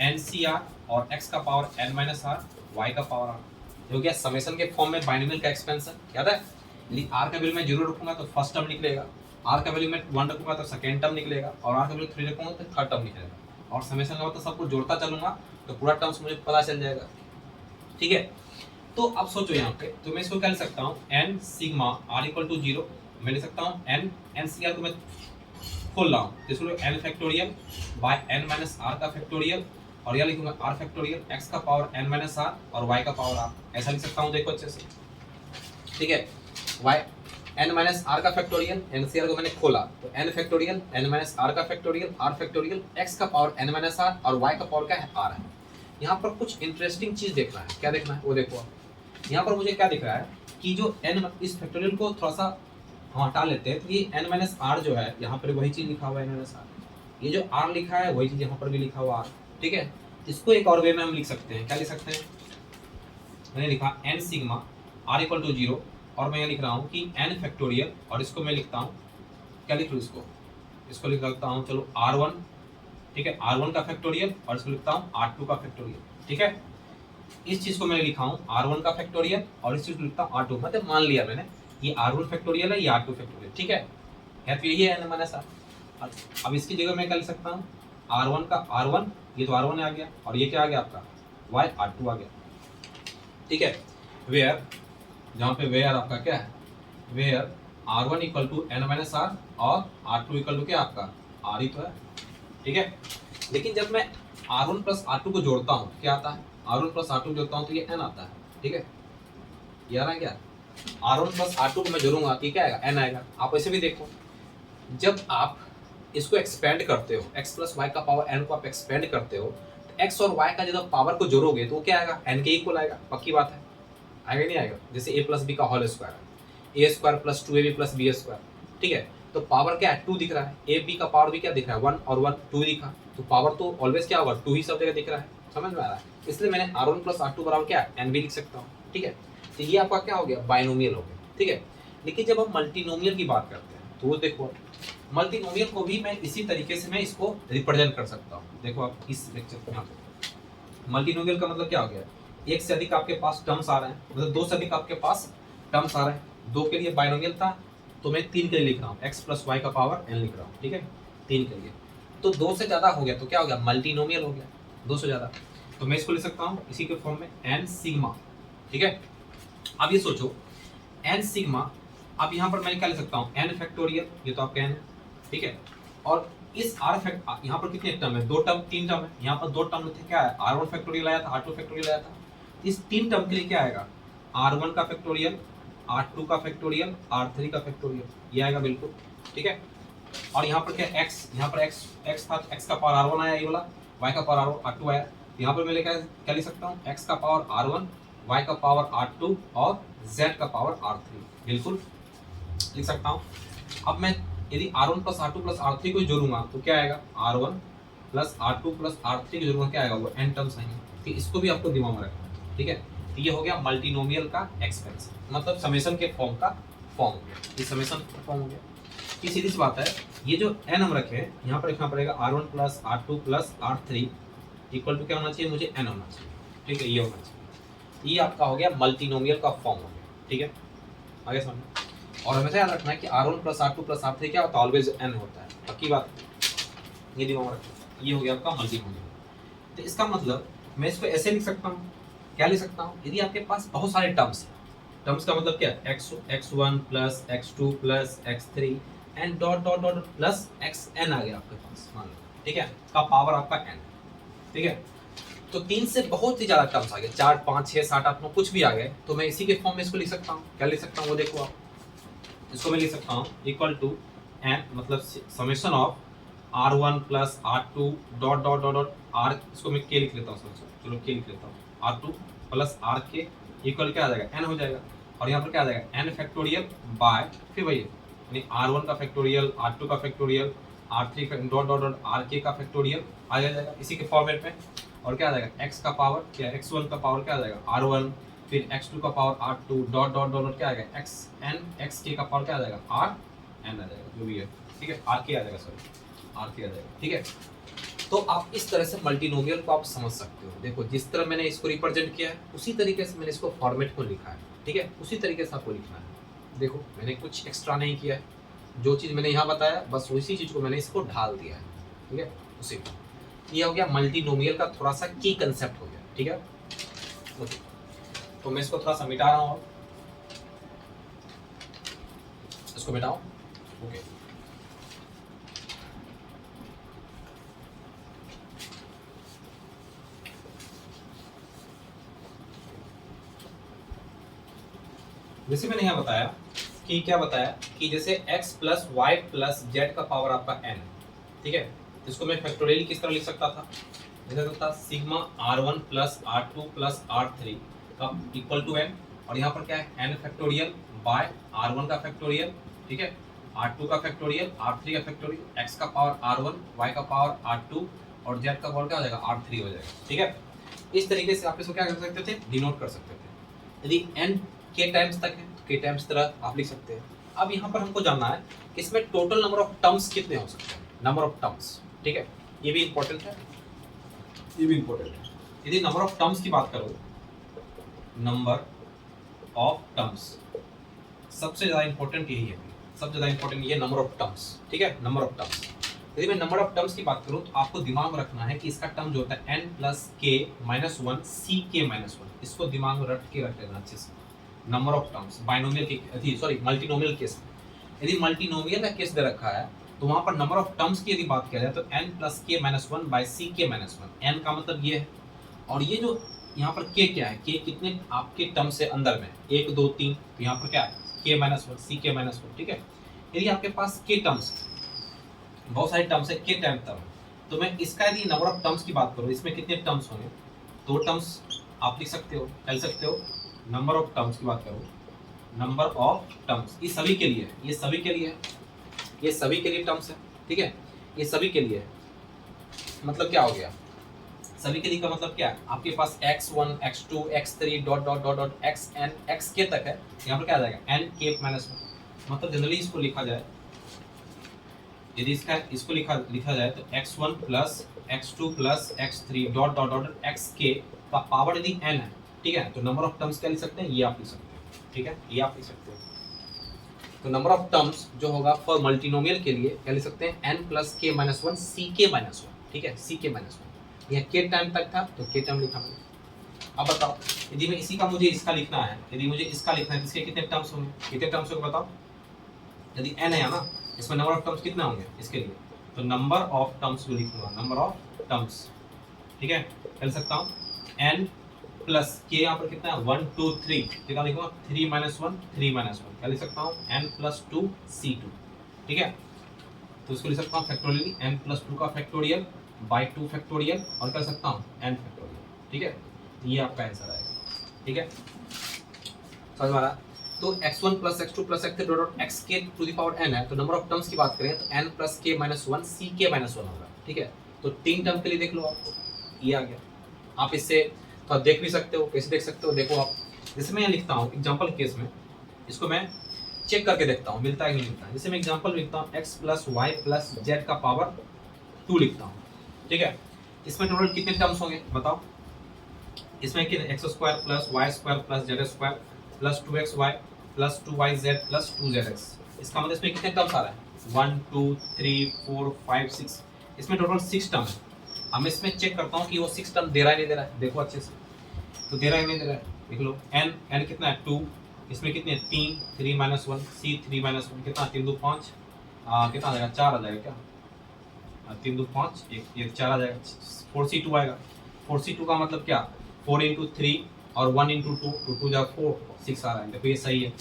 NCR और x का power n minus r y का पावर r, जो कि समेशन के फॉर्म में बाइनोमियल का एक्सपेंशन याद है। r का वैल्यू मैं 0 रखूंगा तो फर्स्ट टर्म निकलेगा, r का वैल्यू मैं 1 रखूंगा तो सेकंड टर्म निकलेगा, और r का वैल्यू 3 रखूंगा तो थर्ड टर्म निकलेगा, और समेशन का मतलब सबको जोड़ता चलूंगा तो पूरा टर्म्स मुझे पता चल जाएगा। ठीक है, तो अब सोचो यहाँ पे, तो मैं इसको क्या लिख सकता हूँ, n sigma r equal to 0, मैं लिख सकता हूँ n NCR को मैं खोल रहा हूँ तो इसको n factorial by n minus r का फैक्टोरियल, और यह लिखूंगा r फैक्टोरियल x का पावर n माइनस r और y का पावर r, ऐसा लिख सकता हूँ, देखो अच्छे से। ठीक है, y n माइनस r का फैक्टोरियल, NCR को मैंने खोला तो n factorial n minus r का फैक्टोरियल r फैक्टोरियल x का पावर n माइनस r और y का पावर क्या है, r है। यहाँ पर कुछ इंटरेस्टिंग चीज देखना है, क्या देखना है वो देखो। यहाँ पर मुझे क्या दिख रहा है कि जो n, इस फैक्टोरियल को थोड़ा सा हम हटा लेते हैं तो ये n माइनस r जो है यहाँ पर वही चीज लिखा हुआ है n माइनस r, ये जो r लिखा है वही चीज यहाँ पर भी लिखा हुआ r। ठीक है, इसको एक और वे में हम लिख सकते हैं, क्या लिख सकते हैं, मैंने लिखा n sigma r equal to 0, और मैं यहाँ लिख रहा हूँ कि n फैक्टोरियल, और इसको मैं लिखता हूँ, क्या लिख लूँ इसको लिख सकता हूँ, चलो r1, ठीक है, r1 का फैक्टोरियल, और इसको लिखता हूँ r2 का फैक्टोरियल। ठीक है, इस चीज को मैंने लिखा हूँ r1 का फैक्टोरियल, और इस चीज को लिखता हूँ r2, मतलब मान लिया मैंने ये r1 फैक्टोरियल है, ये r2 फैक्टोरियल। ठीक है तो यही है n माइनस r। अब इसकी जगह मैं क्या लिख सकता हूँ, r1 का r1, ये तो r1 आ गया, और ये क्या आ गया आपका y r2 आ गया। ठीक है, वेयर, जहाँ पे वेयर आपका क्या है, where r1 equal to n minus r और r2 इक्वल टू क्या आपका r ही तो है। ठीक है, लेकिन जब मैं r1 प्लस r2 को जोड़ता हूँ क्या आता है, r1 प्लस r2 जोड़ता हूँ तो ये n आता है। ठीक है, ये आ रहा है क्या, r1 प्लस r2 को मैं जोड़ूंगा तो क्या आएगा, n आएगा। आप ऐसे भी देखो, जब आप इसको एक्सपेंड करते हो, x प्लस वाई का पावर n को आप एक्सपेंड करते हो तो x और y का जब पावर को जोड़ोगे तो क्या आएगा, n के इक्वल आएगा, पक्की बात है, आएगा नहीं आएगा। जैसे a प्लस बी का होल स्क्वायर है, a square plus 2ab plus B square. ठीक है, तो पावर क्या है, 2 दिख रहा है, ए बी का पावर भी क्या दिख रहा है, 1 और 1 2 दिखा, तो पावर तो ऑलवेज क्या होगा 2 ही सब जगह दिख रहा है, समझ में आ रहा है। इसलिए मैंने r1 प्लस r2 बराबर क्या n भी लिख सकता हूँ। ठीक है, तो ये आपका क्या हो गया, बाइनोमियल हो गया। ठीक है, लेकिन जब हम मल्टीनोमियल की बात करते हैं तो वो देखो, मल्टीनोमियल को भी मैं इसी तरीके से मैं इसको रिप्रेजेंट कर सकता हूँ। देखो आप इस लेक्चर में, मल्टीनोमियल का मतलब क्या हो गया, एक से अधिक आपके पास टर्म्स आ रहे हैं, मतलब दो से अधिक आपके पास टर्म्स आ रहे हैं। दो के लिए बाइनोमियल था तो मैं 3 के लिए लिख रहा हूँ, x प्लस वाई का पावर n लिख रहा हूँ। ठीक है, 3 के लिए, तो 2 से ज़्यादा हो गया तो क्या हो गया, मल्टीनोमियल हो गया, 2 से ज़्यादा, तो मैं इसको लिख सकता हूँ इसी के फॉर्म में n सिग्मा। ठीक है, अब ये सोचो n सिग्मा, अब यहाँ पर मैं क्या लिख सकता हूँ, n फैक्टोरियल, ये तो आपका n है। ठीक है, और इस r फैक्ट, यहाँ पर कितने टर्म है, 2 टर्म 3 टर्म है, यहाँ पर 2 टर्म थे, क्या है, r1 फैक्टोरियल आया था, r2 फैक्टोरियल आया था, इस 3 टर्म के लिए क्या आएगा, r1 का फैक्टोरियल, r2 का फैक्टोरियल, r3 का फैक्टोरियल, ये आएगा बिल्कुल। ठीक है, और यहाँ पर क्या x, यहाँ पर x था, x का पावर r1 आया ये वाला, y का पावर r2 आया, यहाँ पर मैं क्या लिख सकता हूँ, x का पावर r1, y का पावर r2 और z का पावर r3, बिल्कुल लिख सकता हूँ। अब मैं यदि r1 plus r2 plus r3 को जोड़ूंगा तो क्या आएगा, r1 plus r2 plus r3 को जोड़ूंगा क्या आएगा, वो n टर्म्स आएंगे। ठीक, इसको भी आपको दिमाग में रखना है। ठीक है, तो ये हो गया मल्टीनोमियल का एक्सपेंशन, मतलब समेशन के फॉर्म का फॉर्म हो गया, ये समेशन फॉर्म हो गया। ये सीधी सी बात है, ये जो n हम रखे हैं यहाँ पर लिखना पड़ेगा r1 plus r2 plus r3 equal to क्या होना चाहिए, मुझे n होना चाहिए। ठीक है, ये होना चाहिए, ये आपका हो गया मल्टीनोमियल का फॉर्म हो गया। ठीक है, आगे समझ, और हमेशा याद रखना है कि r1 plus r2 plus r3 क्या होता है, ऑलवेज n होता है, पक्की बात, ये दिमाग में रखना। ये हो गया आपका मल्टीनोमियल। तो इसका मतलब मैं इसको ऐसे लिख सकता हूँ, क्या लिख सकता हूँ, यदि आपके पास बहुत सारे टर्म्स हैं, टर्म्स का मतलब क्या है, x1 plus x2 plus x3 and dot dot dot plus xn आ गया आपके पास, मान लो। ठीक है, का पावर आपका n। ठीक है, तो 3 से बहुत ही ज़्यादा टर्म्स आ गए, 4 5 6 7 8 9 कुछ भी आ गए, तो मैं इसी के फॉर्म में इसको लिख सकता हूँ। क्या लिख सकता हूँ वो देखो आप, इसको मैं लिख सकता हूँ इक्वल टू n, मतलब summation of R1 plus R2 dot dot dot dot R, इसको मैं K लिख लेता हूँ, चलो K लिख लेता हूँ, R2 प्लस RK इक्वल क्या आ जाएगा, N हो जाएगा। और यहाँ पर क्या आ जाएगा, N फैक्टोरियल बाय, फिर वही यानी R1 का फैक्टोरियल, R2 का factorial, R3 dot dot dot RK का फैक्टोरियल आ जाएगा इसी के फॉर्मेट में। और क्या आ जाएगा, x का पावर क्या, x1 का पावर क्या आ जाएगा R1, फिर x2 का power R2 dot dot dot क्या आ जाएगा xn, xk का पावर क्या आ जाएगा Rn आ जाएगा, जो भी है, ठीक है, RK आ जाएगा, सॉरी RK आ जाएगा, ठीक है। तो आप इस तरह से मल्टीनोमियल को आप समझ सकते हो। देखो जिस तरह मैंने इसको रिप्रेजेंट किया है उसी तरीके से मैंने इसको फॉर्मेट को लिखा है, ठीक है, उसी तरीके से आपको लिखना है। देखो मैंने कुछ एक्स्ट्रा नहीं किया है, जो चीज़ मैंने यहाँ बताया बस उसी चीज़ को मैंने इसको ढाल दिया है, ठीक है, उसी को। ये हो गया मल्टीनोमियल का थोड़ा सा की कंसेप्ट हो गया, ठीक है। ओके, तो मैं इसको थोड़ा सा मिटा रहा हूँ, इसको मिटाओ, ओके। जैसे मैंने यहाँ बताया कि क्या बताया कि जैसे x plus Y plus Z का पावर आपका n, ठीक है, इसको मैं फैक्टोरियल किस तरह लिख सकता था, लिख सकता था sigma R1 plus R2 plus R3 का इक्वल टू n, और यहाँ पर क्या है n फैक्टोरियल बाय R1 का फैक्टोरियल, ठीक है, R2 का फैक्टोरियल, R3 का फैक्टोरियल, x का पावर R1, y का पावर R2 और z का पावर क्या हो जाएगा R3 हो जाएगा, ठीक है। इस तरीके से आप इसको क्या कर सकते थे, डिनोट कर सकते थे। यदि n k टाइम्स तक है k टाइम्स तरह आप लिख सकते हैं। अब यहाँ पर हमको जानना है कि इसमें टोटल नंबर ऑफ टर्म्स कितने हो सकते हैं, नंबर ऑफ टर्म्स, ठीक है, ये भी इंपॉर्टेंट है, ये भी इंपॉर्टेंट है। यदि नंबर ऑफ टर्म्स की बात करो, नंबर ऑफ टर्म्स सबसे ज्यादा इंपॉर्टेंट यही है, सबसे ज्यादा इंपॉर्टेंट ये नंबर ऑफ टर्म्स, ठीक है, नंबर ऑफ टर्म्स। यदि मैं नंबर ऑफ टर्म्स की बात करूं तो आपको दिमाग में रखना है कि इसका टर्म जो होता है n plus k minus one C K minus one, इसको दिमाग में रट के रख लेना अच्छे से। नंबर ऑफ टर्म्स बाइनोमियल के, सॉरी मल्टीनोमियल केस में, यदि मल्टीनोमियल का केस दे रखा है तो वहां पर नंबर ऑफ टर्म्स की यदि बात किया जाए तो n प्लस के minus one by C K minus one, N का मतलब ये है, और ये जो यहाँ पर k क्या है, k कितने आपके टर्म से अंदर में 1 2 3, तो यहाँ पर क्या है k minus one C K minus one, ठीक है। यदि आपके पास k टर्म्स, बहुत सारे टर्म्स है, k टाइम टर्म, तो मैं इसका यदि नंबर ऑफ टर्म्स की बात करूँ, इसमें कितने टर्म्स होंगे, 2 टर्म्स आप लिख सकते हो, कह सकते हो। नंबर ऑफ टर्म्स की बात करो, नंबर ऑफ टर्म्स ये सभी के लिए, ये सभी के लिए, ये सभी के लिए टर्म्स है, ठीक है, ये सभी के लिए, मतलब क्या हो गया, सभी के लिए का मतलब क्या है, आपके पास x1 x2 x3 dot dot dot dot xn xk तक है, यहाँ पर क्या आ जाएगा n k माइनस वन, मतलब जनरली इसको लिखा जाए, यदि इसको लिखा जाए तो x1 plus x2 plus x3 dot dot dot xk का पावर यदि n है, ठीक है, तो नंबर ऑफ टर्म्स क्या लिख सकते हैं, ये आप लिख सकते हैं, ठीक है, ये आप लिख सकते हैं। तो नंबर ऑफ टर्म्स जो होगा फॉर मल्टीनोमियल के लिए क्या लिख सकते हैं, n प्लस के minus one C K minus one, ठीक है, सी के माइनस वन, यह के टाइम तक था तो के टाइम लिखा मैंने। अब बताओ यदि मैं इसी का मुझे इसका लिखना है, यदि मुझे इसका लिखना है तो इसके कितने टर्म्स होंगे, कितने टर्म्स होंगे बताओ, यदि n है ना, इसमें नंबर ऑफ टर्म्स कितने होंगे इसके लिए, तो नंबर ऑफ टर्म्स जो लिखूंगा, नंबर ऑफ टर्म्स, ठीक है, लिख सकता हूँ n प्लस के, यहाँ पर कितना है 1 2 3, कितना लिखूंगा 3 माइनस वन 3 माइनस वन, क्या लिख सकता हूँ n plus two C two, ठीक है, तो इसको लिख सकता हूँ फैक्टोरियली n प्लस टू का फैक्टोरियल बाई टू फैक्टोरियल और कर सकता हूँ n फैक्टोरियल, ठीक है, ये आपका आंसर आएगा, ठीक है, समझ में आ रहा। तो x1 plus x2 plus x3 dot xk to the power n है, तो नंबर ऑफ टर्म्स की बात करें तो n plus k minus one C K minus one होगा, ठीक है। तो 3 टर्म के लिए देख लो आप, ये आ गया। आप इससे तो देख भी सकते हो, कैसे देख सकते हो, देखो आप, जैसे मैं यहाँ लिखता हूँ एग्जाम्पल केस में, इसको मैं चेक करके देखता हूँ मिलता है कि नहीं मिलता है। जैसे मैं एग्जाम्पल लिखता हूँ x plus Y plus Z का पावर 2 लिखता हूँ, ठीक है, इसमें टोटल कितने टर्म्स होंगे बताओ, इसमें कितने x square plus y square plus z square plus 2xy plus 2yz plus 2zx, इसका मतलब इसमें कितने टर्म्स आ रहा है 1 2 3 4 5 6, इसमें टोटल 6 टर्म है। अब मैं इसमें चेक करता हूँ कि वो 6 टर्म दे रहा है नहीं दे रहा है, देखो अच्छे से, तो दे रहा है नहीं दे रहा है, देख लो n कितना है 2, इसमें कितने 3 माइनस वन सी 3 माइनस वन, कितना 3 2 5, कितना आ जाएगा 4 आ जाएगा, क्या 3 2 5 एक 4 आ जाएगा, 4c2 आएगा, 4c2 का मतलब क्या 4 इंटू 3 और 1 इंटू 2, 2 2 जा 4 6 आ रहा है, देखो ये सही है,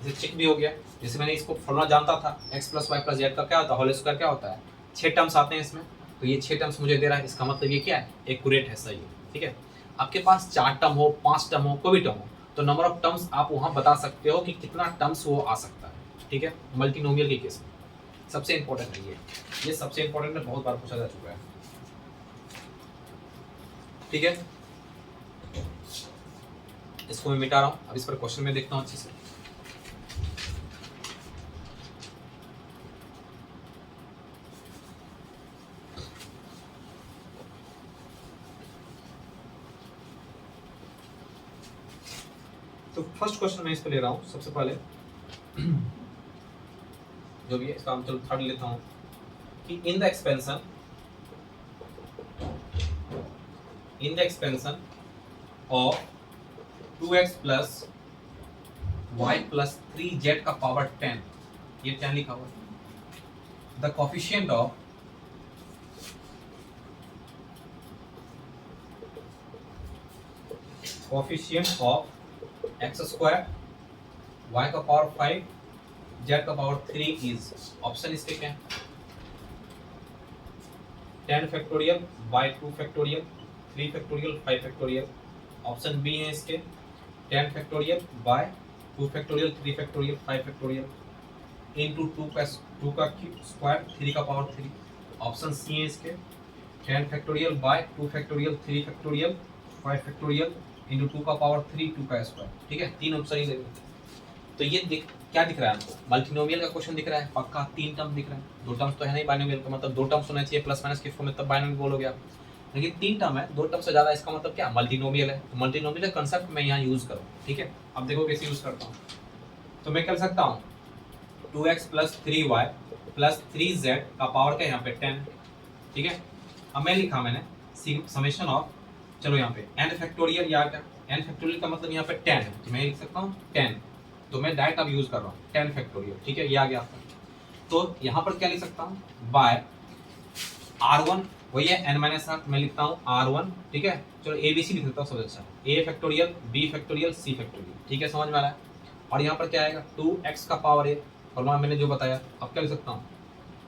इसे चेक भी हो गया। जैसे मैंने इसको फॉर्मूला जानता था x plus Y plus Z का क्या होता है, होल स्क्वायर क्या होता है 6 टर्म्स आते हैं इसमें, तो ये 6 टर्म्स मुझे दे रहा है, इसका मतलब ये क्या है, एक्यूरेट है, सही है। ठीक है, आपके पास 4 टर्म हो, 5 टर्म हो, कोई भी टर्म हो, तो नंबर ऑफ टर्म्स आप वहां बता सकते हो कि कितना टर्म्स वो आ सकता है। ठीक है, मल्टीनोमियल के केस में सबसे इंपॉर्टेंट है ये सबसे इंपॉर्टेंट है, बहुत बार पूछा जा चुका है। ठीक है, इसको मैं मिटा रहा हूं, अब इस पर क्वेश्चन में देखता हूं अच्छे से। तो फर्स्ट क्वेश्चन मैं इस पे ले रहा हूं सबसे पहले, जो भी है इसका हम चलो थर्ड लेता हूं कि in the expansion of 2x plus y plus 3z का पावर 10, ये 10 लिखा हुआ है। The coefficient of x square y का पावर 5 z का पावर 3 इज, ऑप्शन इसके क्या है, 10 factorial by 2 factorial 3 factorial 5 factorial. Option b है इसके 10 factorial by 2 factorial 3 factorial 5 factorial into 2 का स्क्वायर 3 का पावर 3। ऑप्शन सी है इसके 10 factorial by 2 factorial 3 factorial 5 factorial into 2 का पावर 3 2 का स्क्वायर। ठीक है, 3 ऑप्शन ही लगेंगे। तो ये क्या दिख रहा है आपको, मल्टीनोमियल का क्वेश्चन दिख रहा है, पक्का 3 टर्म दिख रहा है, 2 टर्म्स तो है नहीं बाइनोमियल का, मतलब 2 टर्म्स होना चाहिए प्लस माइनस के फॉर्म में, तब बाइनोमियल बोलोगे आप, लेकिन 3 टर्म है, 2 टर्म से ज़्यादा, इसका मतलब क्या, मल्टीनोमियल है। तो मल्टीनोमियल का कंसेप्ट मैं यहाँ यूज़ करूँ। ठीक है, अब देखो कैसे यूज़ करता हूँ, तो मैं कर सकता हूँ 2x plus 3y plus 3z का पावर क्या यहाँ पे 10। ठीक है, अब मैं लिखा मैंने समेशन ऑफ, चलो यहाँ पे n फैक्टोरियल, या क्या n फैक्टोरियल का मतलब यहाँ पे 10 है, तो मैं लिख सकता हूँ 10, तो मैं डायरेक्ट अब यूज कर रहा हूँ 10 फैक्टोरियल। ठीक है, ये आ गया आपका, तो यहाँ पर क्या लिख सकता हूँ, बाय r1 वही है n माइनस आर, मैं लिखता हूँ r1। ठीक है, चलो a b c लिख सकता हूँ सबसे अच्छा, a factorial b factorial c factorial. ठीक है, समझ में आ रहा है। और यहाँ पर क्या आएगा 2x का पावर a, फॉर्मूला मैंने जो बताया, अब क्या लिख सकता हूँ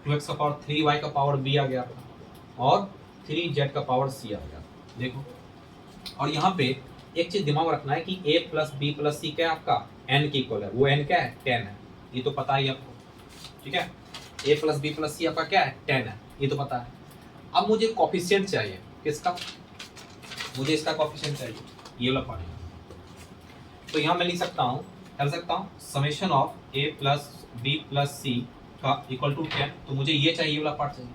2x का पावर 3y का पावर b आ गया आपका, और 3z का पावर c आ गया। देखो, और यहाँ पे एक चीज दिमाग में रखना है कि a प्लस बी प्लस सी क्या है आपका n की इक्वल है, वो n क्या है 10 है, ये तो पता ही आपको। ठीक है, a प्लस बी प्लस सी आपका क्या है 10 है, ये तो पता है। अब मुझे कोफिशिएंट चाहिए, किसका, मुझे इसका कोफिशिएंट चाहिए, ये वाला पार्ट। तो यहाँ मैं लिख सकता हूँ, कर सकता हूँ summation of a plus B plus C का इक्वल टू 10, तो मुझे ये चाहिए, ये वाला पार्ट चाहिए।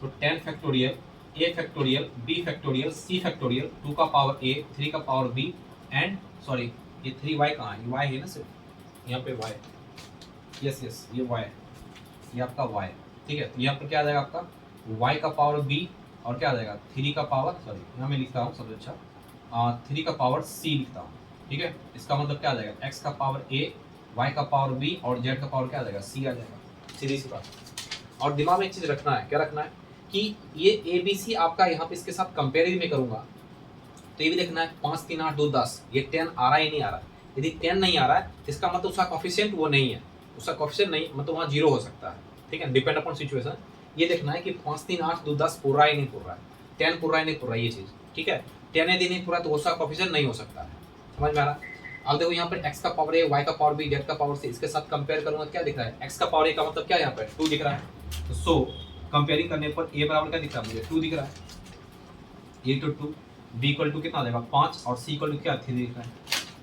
तो 10 factorial a factorial b factorial c factorial 2 का पावर a 3 का पावर b एंड सॉरी ये 3y कहाँ है, ये y है ना सिर्फ, यहाँ पे y, यस ये y है, ये आपका y। ठीक है, तो यहाँ पर क्या आ जाएगा आपका y का पावर b, और क्या आ जाएगा 3 का पावर, सॉरी यहाँ मैं लिखता हूँ सबसे अच्छा 3 का पावर c लिखता हूँ। ठीक है, इसका मतलब क्या आ जाएगा x का पावर a, y का पावर b और z का पावर क्या आ जाएगा c आ जाएगा, सीधी सी बात। और दिमाग में एक चीज़ रखना है, क्या रखना है कि ये ABC आपका यहाँ पे इसके साथ कंपेरिजन में करूंगा, तो ये भी देखना है 5 3 8 2 10 ये 10 आ रहा है, नहीं आ रहा है। यदि 10 नहीं आ रहा है, इसका मतलब उसका कोफिशिएंट वो नहीं है, उसका कोफिशिएंट नहीं मतलब वहाँ 0 हो सकता है। ठीक है, डिपेंड अपॉन सिचुएशन। ये देखना है कि 5 3 8 2 10 पूरा ही नहीं पूरा है, 10 पूरा ही नहीं पूरा, ये चीज़। ठीक है, 10 यदि नहीं पूरा तो उसका कोफिशिएंट नहीं हो सकता है, समझ में आ रहा है। अब देखो यहाँ पर x का पावर a, y का पावर b, z का पावर c, इसके साथ कंपेयर करूंगा, क्या दिख रहा है x का पावर a का मतलब क्या है, यहाँ पे 2 दिख रहा है। सो कंपेयरिंग करने पर a बराबर क्या दिख रहा है मुझे 2 दिख रहा है, a to 2, b equal to कितना आ जाएगा 5, और c इक्वल टू क्या 3 दिख रहा है।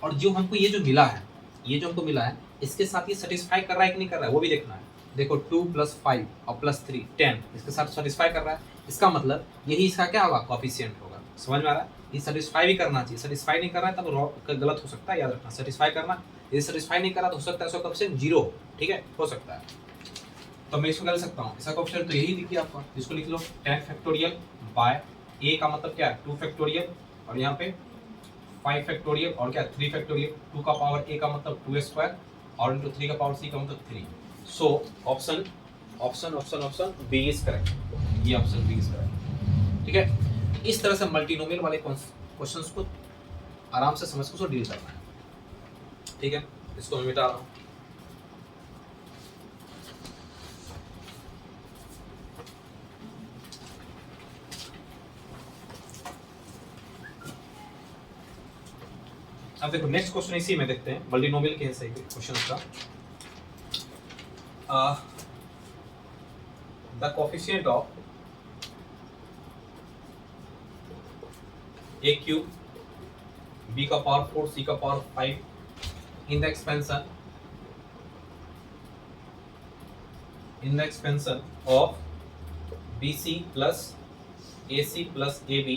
और जो हमको ये जो मिला है, ये जो हमको मिला है, इसके साथ ये सेटिस्फाई कर रहा है कि नहीं कर रहा है, वो भी देखना है। देखो 2 प्लस 5 और प्लस 3 10, इसके साथ सेटिस्फाई कर रहा है, इसका मतलब यही इसका क्या होगा कोफिशिएंट होगा, समझ में आ रहा है। ये सेटिस्फाई भी करना चाहिए, सेटिस्फाई नहीं कर रहा है तब गलत हो सकता है, याद रखना सेटिस्फाई करना। यदि सेटिस्फाई नहीं कर रहा तो हो सकता है इसका कोफिशिएंट 0, ठीक है, हो सकता है। तो मैं इसको कर सकता हूँ, इसका कोफिशिएंट तो यही दिखिए आपका, इसको लिख लो 10 फैक्टोरियल बाय a का मतलब क्या है 2 फैक्टोरियल, और यहाँ पे 5 फैक्टोरियल और क्या 3 फैक्टोरियल, 2 का पावर a का मतलब 2 स्क्वायर और इंटू 3 का पावर c का मतलब 3। So option option option option B is correct, ये ऑप्शन बी इज करेक्ट। ठीक है, इस तरह से मल्टीनोमियल वाले क्वेश्चंस को आराम से समझ को डील करना है। ठीक है, इसको मैं मिटा रहा हूँ। अब देखो नेक्स्ट क्वेश्चन इसी में देखते हैं, मल्टीनोमियल के सही क्वेश्चन का। The coefficient of a cube b का पावर 4 c का power 5 in the expansion of bc plus ac plus ab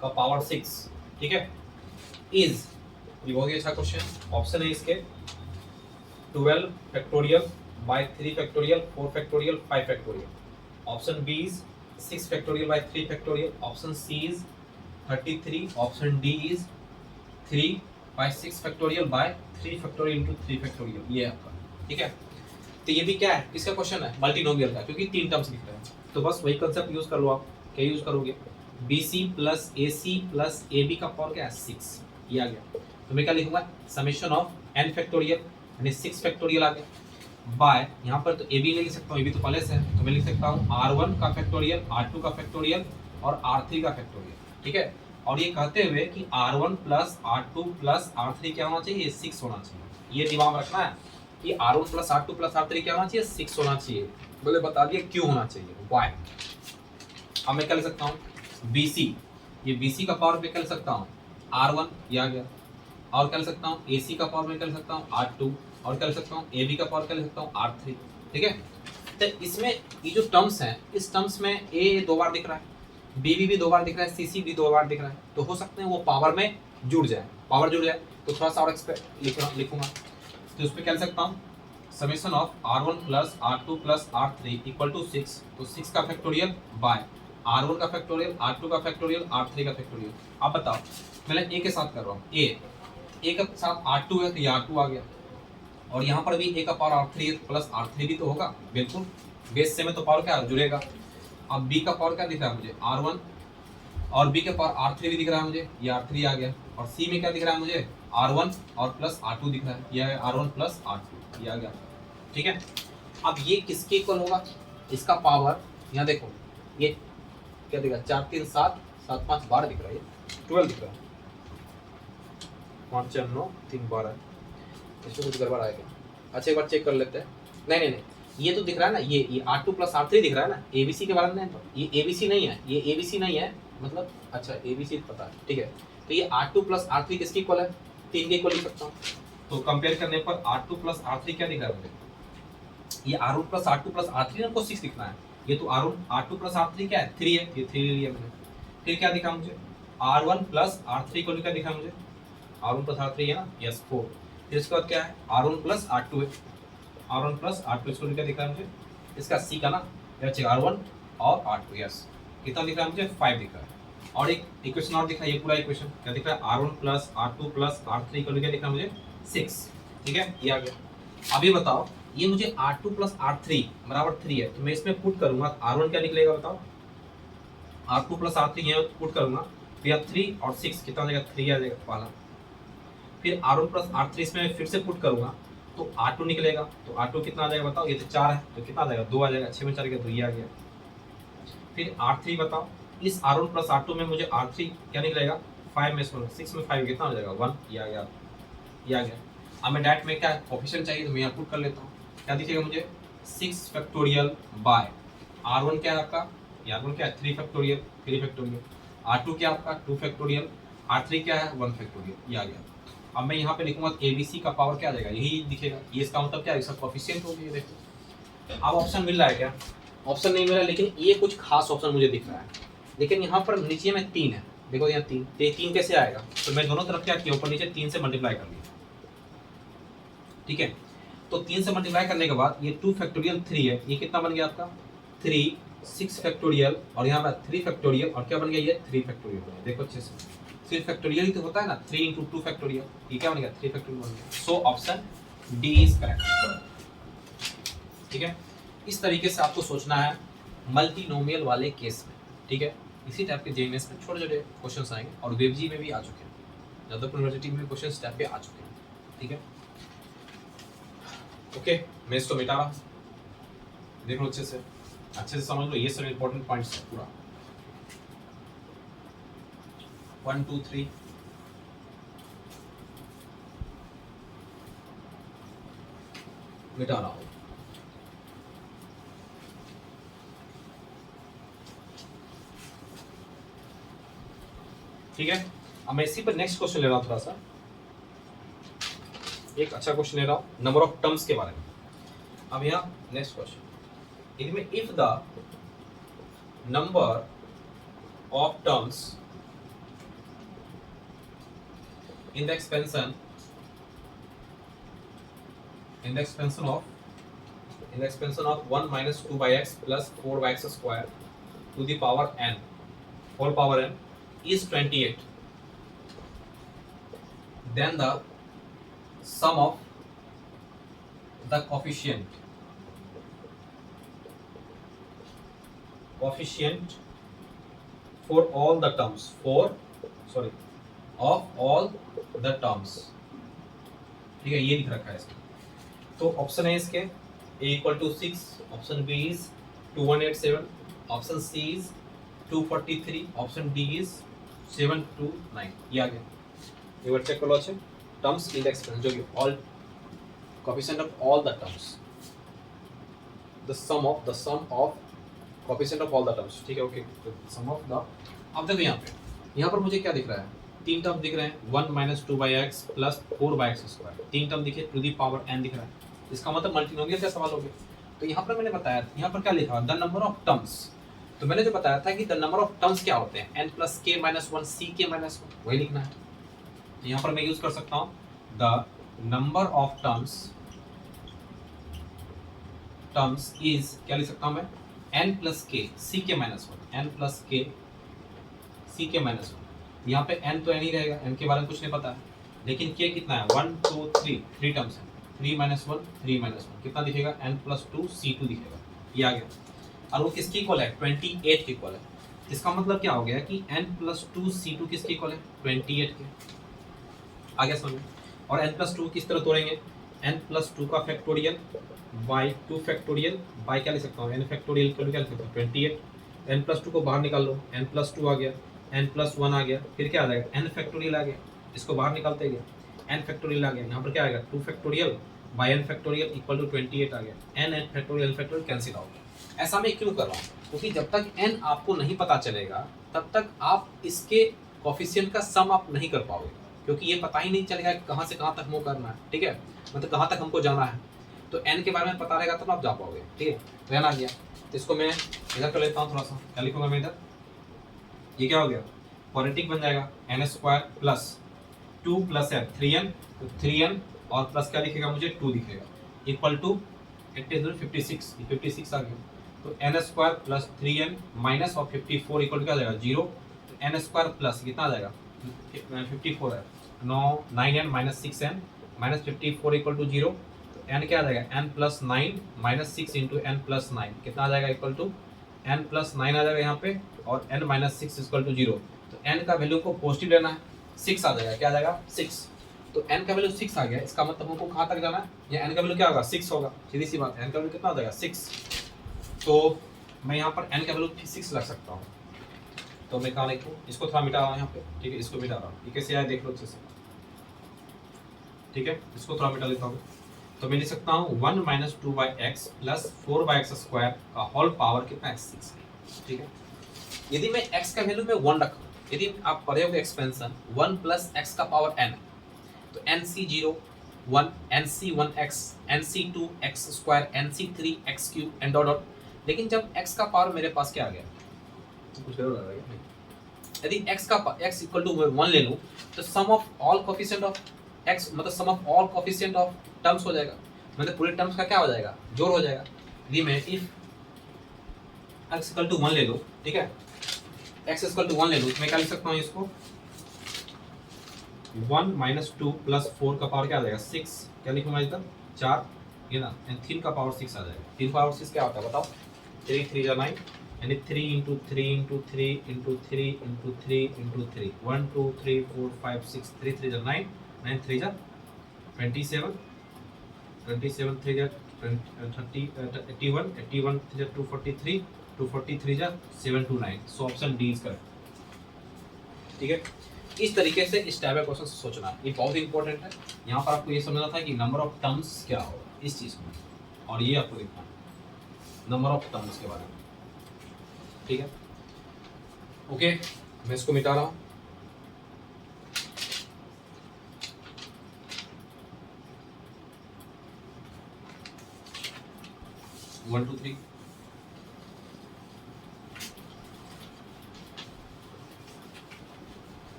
का पावर 6, ठीक है, इज, ये बहुत ही अच्छा क्वेश्चन। ऑप्शन है इसके 12 factorial by 3 factorial 4 factorial 5 factorial. Option B is 6 factorial by 3 factorial. Option C is 33। Option d is 3 by 6 factorial by 3 factorial into 3 factorial, ये आपका, ठीक है। तो ये भी क्या है, किसका क्वेश्चन है, मल्टीनोमियल का, क्योंकि 3 टर्म्स दिख रहे हैं। तो बस वही कंसेप्ट यूज कर लो आप। क्या यूज करोगे, BC plus AC plus AB का पावर क्या है 6, ये आ गया। तो मैं क्या लिखूंगा, समेशन ऑफ n फैक्टोरियल यानी 6 फैक्टोरियल आ गया बाय, यहाँ पर तो AB नहीं लिख सकता हूँ, AB तो पहले से है, तो मैं लिख सकता हूँ R1 का फैक्टोरियल, R2 का फैक्टोरियल और R3 का फैक्टोरियल, ठीक है। और ये कहते हुए कि R1 plus R2 plus R3 क्या होना चाहिए, 6 होना चाहिए। ये दिमाग रखना है कि R1 plus R2 plus R3 क्या होना चाहिए, 6 होना चाहिए। बोले बता दिए क्यों होना चाहिए, वाई। अब मैं क्या लिख सकता हूँ, BC, ये BC का पावर मैं क्या लिख सकता हूँ R1, ये आ गया। और क्या लिख सकता हूँ AC का पावर मैं क्या लिख सकता हूँ R2, और क्या लिख सकता हूँ AB का पावर क्या लिख सकता हूँ R3, ठीक है। तो इसमें ये जो टर्म्स हैं, इस टर्म्स में A 2 बार दिख रहा है, BB भी 2 बार दिख रहा है, CC भी 2 बार दिख रहा है, तो हो सकते हैं वो पावर में जुड़ जाए, पावर जुड़ जाए। तो थोड़ा सा और लिखूंगा, तो उस पर क्या लिख सकता हूँ, summation of R1 plus R2 plus R3 equal to 6, तो 6 का फैक्टोरियल बाय R1 का फैक्टोरियल, R2 का फैक्टोरियल, R3 का फैक्टोरियल। अब बताओ, मैं A के साथ कर रहा हूँ, A के साथ R2 है तो ये R2 आ गया, और यहाँ पर भी A का पावर R3 प्लस R3 भी तो होगा, बिल्कुल बेस से में तो पावर क्या जुड़ेगा। अब B का पावर क्या दिख रहा है मुझे, R1, और B के पावर R3 भी दिख रहा है मुझे, ये R3 आ गया। और C में क्या दिख रहा है मुझे, R1 और प्लस R2 दिख रहा है, यह है R1 प्लस R2, ये आ गया, ठीक है। अब ये किसके इक्वल होगा, इसका पावर, यहाँ देखो ये क्या दिख रहा है, 4 3 7 7 5 12 दिख रहा है, ये 12 दिख रहा है, 5 4 9 3 12, इसमें कुछ गड़बड़ आएगा। अच्छा एक बार चेक कर लेते हैं, नहीं, ये तो दिख रहा है ना, ये R2 प्लस R3 दिख रहा है ना, ABC के बारे में, तो ये ABC नहीं है, ये ABC नहीं है, मतलब अच्छा ABC पता है, ठीक है। तो ये R2 प्लस R3 किसकी इक्वल है, 3 के इक्वल लिख सकता हूँ। तो कंपेयर करने पर R2 प्लस R3 क्या दिख रहा है मुझे, ये R1 plus R2 plus R3 हमको 6 दिखना है, ये तो R2 प्लस R3 क्या है 3 है, ये 3 ले लिया मैंने। फिर क्या दिखा मुझे, R1 प्लस R3 को क्या दिखा मुझे, R1 प्लस R3 है ना, यस 4। फिर इसके बाद क्या है, R1 प्लस R2 है, R1 प्लस R2 इसको क्या दिख रहा है मुझे, इसका C का ना, R1 और R2, यस कितना दिख रहा है मुझे, 5 दिख रहा है। और एक इक्वेशन और दिख रहा है, ये पूरा इक्वेशन क्या दिख रहा है, R1 plus R2 plus R3 को क्या दिख रहा है मुझे 6, ठीक है, ये आ गया। अभी बताओ, ये मुझे R2 प्लस R3 बराबर 3 है, तो मैं इसमें पुट करूंगा, R1 क्या निकलेगा बताओ, R2 प्लस R3 यहाँ पुट करूंगा, तो यह 3 और 6 कितना आ जाएगा, 3 आ जाएगा वाला। फिर R1 प्लस R3 इसमें फिर से पुट करूंगा, तो R2 निकलेगा, तो R2 कितना आ जाएगा बताओ, ये तो 4 है, तो कितना आ जाएगा 2 आ जाएगा, 6 में 4 गया तो ये आ गया। फिर R3 बताओ, इस R1 प्लस R2 में मुझे R3 क्या निकलेगा, 5 में 6 में 5 कितना हो जाएगा 1, ये आ गया, ये आ गया। अब मैं डायरेक्ट में क्या कोफिशिएंट चाहिए, तो मैं यहाँ पुट कर लेता हूँ, क्या दिखेगा मुझे 6 फैक्टोरियल बाय R1 क्या है आपका, R1 क्या है 3 फैक्टोरियल, R2 क्या है आपका 2 फैक्टोरियल, R3 क्या है 1 फैक्टोरियल, ये आ गया। अब मैं यहाँ पे लिखूंगा ABC का पावर क्या आ जाएगा, यही दिखेगा, ये इसका मतलब क्या है, इसका कोफिशिएंट हो गया, देखो। अब ऑप्शन मिल रहा है क्या, ऑप्शन नहीं मिल रहा, लेकिन ये कुछ खास ऑप्शन मुझे दिख रहा है, लेकिन यहाँ पर नीचे में 3 है, देखो यहाँ 3, तो ये 3 कैसे आएगा, तो मैं दोनों तरफ क्या किया, ऊपर नीचे 3 से मल्टीप्लाई कर लिया, ठीक है। तो 3 से मल्टीप्लाई करने के बाद ये 2 फैक्टोरियल 3 है, ये कितना बन गया आपका 3 6 फैक्टोरियल, और यहाँ पर 3 फैक्टोरियल, और क्या बन गया ये 3 फैक्टोरियल, देखो अच्छे से 3 फैक्टोरियल ही तो होता है ना, 3 इंटू 2 फैक्टोरियल, ये क्या बन गया 3 फैक्टोरियल बन गया। So option d is correct, ठीक है। इस तरीके से आपको सोचना है मल्टीनोमियल वाले केस में, ठीक है। इसी टाइप के जेएमएस में छोटे छोटे क्वेश्चन आएंगे, और वेबजी में भी आ चुके हैं, जादवपुर यूनिवर्सिटी में क्वेश्चन इस टाइप पे आ चुके हैं, ठीक है। ओके, मैं इसको मिटा रहा, देख लो अच्छे से समझ लो, ये सब इंपॉर्टेंट पॉइंट्स है पूरा। 1 2 3 मिटा रहा हूँ। ठीक है, अब मैं इसी पर नेक्स्ट क्वेश्चन ले रहा हूँ, थोड़ा सा एक अच्छा क्वेश्चन ले रहा हूँ नंबर ऑफ टर्म्स के बारे में। अब यहाँ नेक्स्ट क्वेश्चन, इनमें if the number of terms in the expansion of 1 minus 2 by x plus 4 by x square to the power n whole power n is 28, then the sum of the coefficient for all the terms of all the terms, ठीक है, ये लिख रखा है इसमें। तो ऑप्शन है इसके a equal to 6, option B is 2187, option C is 243, option d is 729। ये आ गया, एक बार चेक कर लो अच्छे। टर्म्स इन द एक्सपेंशन, जो कि all coefficient of all the terms, the sum of coefficient of all the terms, ठीक है, ओके। सम ऑफ द, अब देखो यहाँ पर मुझे क्या दिख रहा है, तीन टर्म दिख रहे हैं, 1 minus 2 by x plus 4 by x square, तीन टर्म दिखे, टू दी पावर n दिख रहा है, इसका मतलब मल्टीनोमियल का सवाल हो गया। तो यहाँ पर मैंने बताया, यहाँ पर क्या लिखा, द नंबर ऑफ टर्म्स, तो मैंने जो बताया था कि द नंबर ऑफ टर्म्स क्या होते हैं, n plus k minus 1 c k minus 1, वही लिखना है। तो यहाँ पर मैं यूज कर सकता हूँ the number of terms is, क्या लिख सकता हूँ मैं, n plus k c k minus 1, n plus k c k minus 1। यहाँ पे n तो n ही रहेगा, n के बारे में कुछ नहीं पता है, लेकिन k कितना है, 1 2 3, 3 टर्म्स है, 3 माइनस 1 3 माइनस 1 कितना दिखेगा, n प्लस 2 c2 दिखेगा, ये आ गया। और वो किसकी इक्वल है, 28 के इक्वल है। इसका मतलब क्या हो गया कि n प्लस 2 c2 किसके इक्वल है, 28 के, आ गया समझ में। और n प्लस 2 किस तरह तोड़ेंगे, n प्लस 2 का फैक्टोरियल बाई 2 फैक्टोरियल बाई क्या लिख सकता हूँ, n फैक्टोरियल इक्वल क्या लिख सकता हूँ, 28, n प्लस 2 को बाहर निकाल लो, n प्लस 2 आ गया, n प्लस 1 आ गया, फिर क्या आ जाएगा, n फैक्टोरियल आ गया, इसको बाहर निकालते गया, n फैक्टोरियल आ गया, यहाँ पर क्या आएगा, 2 factorial by n factorial equal to 28 आ गया, n फैक्टोरियल कैंसिल आउट। ऐसा मैं क्यों कर रहा हूँ, क्योंकि जब तक n आपको नहीं पता चलेगा तब तक आप इसके कोफिशिएंट का सम आप नहीं कर पाओगे, क्योंकि ये पता ही नहीं चलेगा कहाँ से कहाँ तक मूव करना है, ठीक है, मतलब कहाँ तक हमको जाना है। तो n के बारे में पता रहेगा तब आप जा पाओगे, ठीक है। तो n आ गया, तो इसको मैं इधर कर लेता हूँ, थोड़ा सा क्या लिखूंगा मैं इधर, ये क्या हो गया, क्वाड्रेटिक बन जाएगा, n square plus 2 plus n 3n, तो 3n और प्लस क्या दिखेगा मुझे, 2 दिखेगा, इक्वल टू 56, 56 आ गया। तो n square plus 3n minus और 54 इक्वल टू क्या आ जाएगा, 0। तो n स्क्वायर प्लस कितना आ जाएगा, 54 है, 9n minus 6n minus 54 equal to 0। तो n क्या आ जाएगा, n plus 9 minus 6 into n plus 9 कितना आ जाएगा, इक्वल टू n प्लस 9 आ जाएगा यहाँ पे, और n माइनस 6 इक्वल टू 0। तो n का वैल्यू को पॉजिटिव लेना है, 6 आ जाएगा, क्या आ जाएगा, 6। तो n का वैल्यू 6 आ गया, इसका मतलब हमको कहाँ तक जाना है, या n का वैल्यू क्या होगा, 6 होगा, सीधी सी बात है, n का वैल्यू कितना हो जाएगा, 6। तो मैं यहाँ पर n का वैल्यू 6 रख सकता हूँ। तो मैं कहाँ लिखूँ, इसको थोड़ा मिटा रहा हूँ यहाँ पे, ठीक है, इसको मिटा रहा हूँ, ये कैसे आया देख लो अच्छे से, ठीक है, इसको थोड़ा मिटा लेता हूँ। तो मैं लिख सकता हूँ 1 minus 2 by x plus 4 by x square का होल पावर कितना है, 6, ठीक है। यदि मैं x का वैल्यू में 1 रखूँ, यदि आप पढ़े होगे एक्सपेंशन 1 प्लस एक्स का पावर n, तो nc0 1 nc1x nc2x square nc3x cube and dot dot. लेकिन जब x का पावर मेरे पास क्या आ गया, तो कुछ गड़बड़ लग रहा है, यदि x इक्वल टू 1 ले लूँ, तो sum of all coefficient of x मतलब sum of all coefficient of terms हो जाएगा, मतलब पूरे टर्म्स का क्या हो जाएगा, जोड़ हो जाएगा। यदि मैं इफ x इक्वल टू 1 ले लूँ, ठीक है, x इक्वल टू 1 ले लूँ, तो मैं क्या लिख सकता हूँ इसको, 1 माइनस 2 प्लस 4 का पावर क्या आ जाएगा, 6, क्या लिखूंगा इधर 4, ये ना, एंड 3 का पावर 6 आ जाएगा। 3 पावर 6 क्या होता है बताओ, 3 3 जा 9, यानी 3 into 3 into 3 into 3 into 3 into 3, 1 2 3 4 5 6, 3 3 जा 9, 9 3 जा 27, 27 3 जा 30, 81, 81 3 जा 243, 243 जा 729। So option d is correct, ठीक है। इस तरीके से इस टाइप का क्वेश्चन सोचना, ये बहुत इंपॉर्टेंट है। यहाँ पर आपको ये समझना था कि नंबर ऑफ टर्म्स क्या होगा, इस चीज़ में, और ये आपको लिखना है नंबर ऑफ टर्म्स के बारे में, ठीक है। ओके, मैं इसको मिटा रहा हूँ। वन टू थ्री,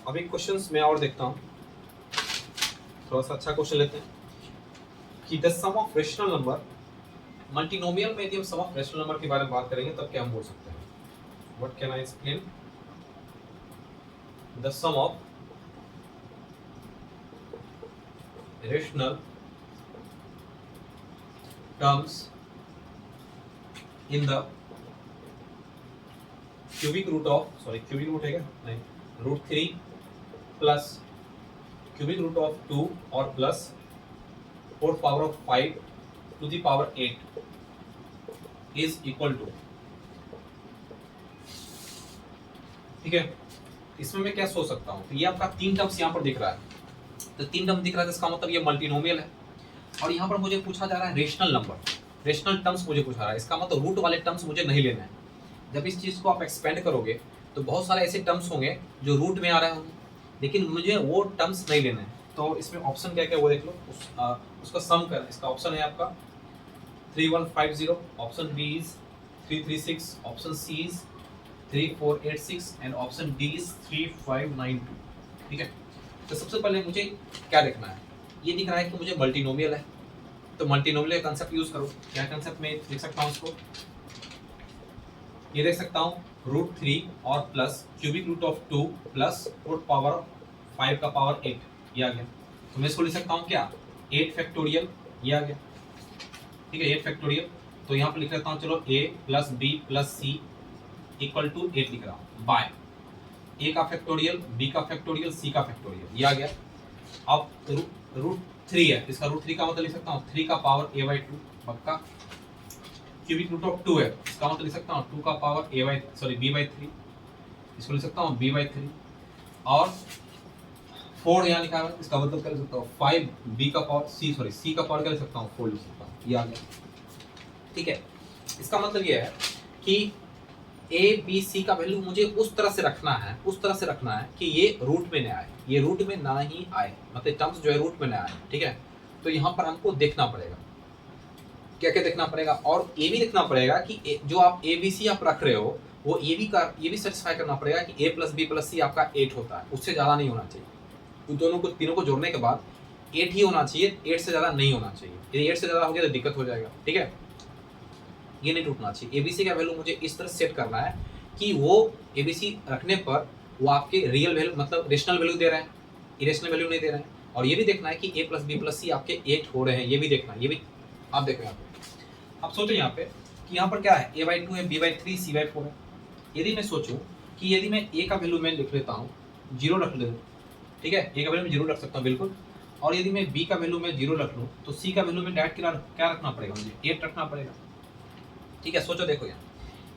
अभी क्वेश्चंस मैं और देखता हूँ, थोड़ा सा अच्छा क्वेश्चन लेते हैं कि the sum of rational number, multinomial में यदि हम सम ऑफ रेशनल नंबर के बारे में बात करेंगे तब क्या हम बोल सकते हैं, what can I explain, the sum of rational terms in the cubic root of, sorry cubic root है क्या, नहीं, root 3 plus cubic root of 2 और plus 4 power of 5 to the power 8 is equal to, ठीक है। इसमें मैं क्या सोच सकता हूँ, तो ये आपका 3 टर्म्स यहाँ पर दिख रहा है, तो 3 टर्म दिख रहा है, इसका मतलब ये मल्टीनोमियल है। और यहाँ पर मुझे पूछा जा रहा है रेशनल नंबर, रेशनल टर्म्स मुझे पूछा रहा है, इसका मतलब रूट वाले टर्म्स मुझे नहीं लेना है। जब इस चीज़ को आप एक्सपेंड करोगे तो बहुत सारे ऐसे टर्म्स होंगे जो रूट में आ रहे होंगे, लेकिन मुझे वो टर्म्स नहीं लेना है। तो इसमें ऑप्शन क्या क्या वो देख लो, उसका सम कर, इसका ऑप्शन है आपका 3150, option B is 336, option C is 3486 and option d is 3592, ठीक है। तो सबसे पहले मुझे क्या देखना है, ये दिख रहा है कि मुझे मल्टीनोमियल है, तो मल्टीनोमियल का कंसेप्ट यूज करो। क्या कंसेप्ट में देख सकता हूँ इसको, ये देख सकता हूँ रूट 3 और plus cubic root of 2 plus 4 power 5 का पावर 8, ये आ गया। तो मैं इसको लिख सकता हूँ क्या, 8 फैक्टोरियल, ये आ गया, ठीक है, 8 फैक्टोरियल। तो यहाँ पर लिख लेता हूँ, चलो a plus B plus c equal to 8 लिख रहा हूँ, बाय a का फैक्टोरियल, b का फैक्टोरियल, c का फैक्टोरियल, ये आ गया। अब रूट 3 है, इसका रूट 3 का मतलब लिख सकता हूँ 3 का पावर a/2 पक्का, क्यूबिक रूट ऑफ 2 है, इसका मतलब लिख सकता हूँ 2 का पावर b/3, इसको लिख सकता हूँ b/3, और 4 यहाँ लिखा है, इसका मतलब क्या लिख सकता हूँ 5 b का पावर c का पावर क्या लिख सकता हूँ 4 लिख सकता हूँ, ये आ गया, ठीक है। इसका मतलब ये है कि a b c का वैल्यू मुझे उस तरह से रखना है कि ये रूट में ना आए, ये रूट में ना ही आए, मतलब टर्म्स जो है रूट में ना आए, ठीक है। तो यहाँ पर हमको देखना पड़ेगा, क्या क्या देखना पड़ेगा, और ये भी देखना पड़ेगा कि जो आप ए बी सी आप रख रहे हो वो ये भी सेटिस्फाई करना पड़ेगा कि a प्लस बी प्लस सी आपका 8 होता है, उससे ज़्यादा नहीं होना चाहिए। तो तीनों को जोड़ने के बाद 8 ही होना चाहिए, 8 से ज़्यादा नहीं होना चाहिए। यदि 8 से ज़्यादा हो गया तो दिक्कत हो जाएगा, ठीक है, ये नहीं टूटना चाहिए। एबीसी का वैल्यू मुझे इस तरह सेट करना है कि वो एबीसी रखने पर वो आपके रियल वैल्यू मतलब रेशनल वैल्यू दे रहे हैं, इरेशनल वैल्यू नहीं दे रहे हैं। और ये भी देखना है कि a प्लस बी प्लस सी आपके 8 हो रहे हैं, ये भी देखना है, ये भी आप देखो यहाँ पे। अब सोचो यहाँ पे कि यहाँ पर क्या है, a/2 है, b/3, c/4 है। यदि मैं सोचूं कि यदि मैं a का वैल्यू मैं लिख लेता हूँ 0 रख लूँ, ठीक है, a का वैल्यू मैं 0 रख सकता हूँ बिल्कुल, और यदि मैं b का वैल्यू मैं 0 रख लूँ तो c का वैल्यू में डायरेक्ट क्या रखना पड़ेगा, मुझे 8 रखना पड़ेगा, ठीक है। सोचो देखो यहाँ,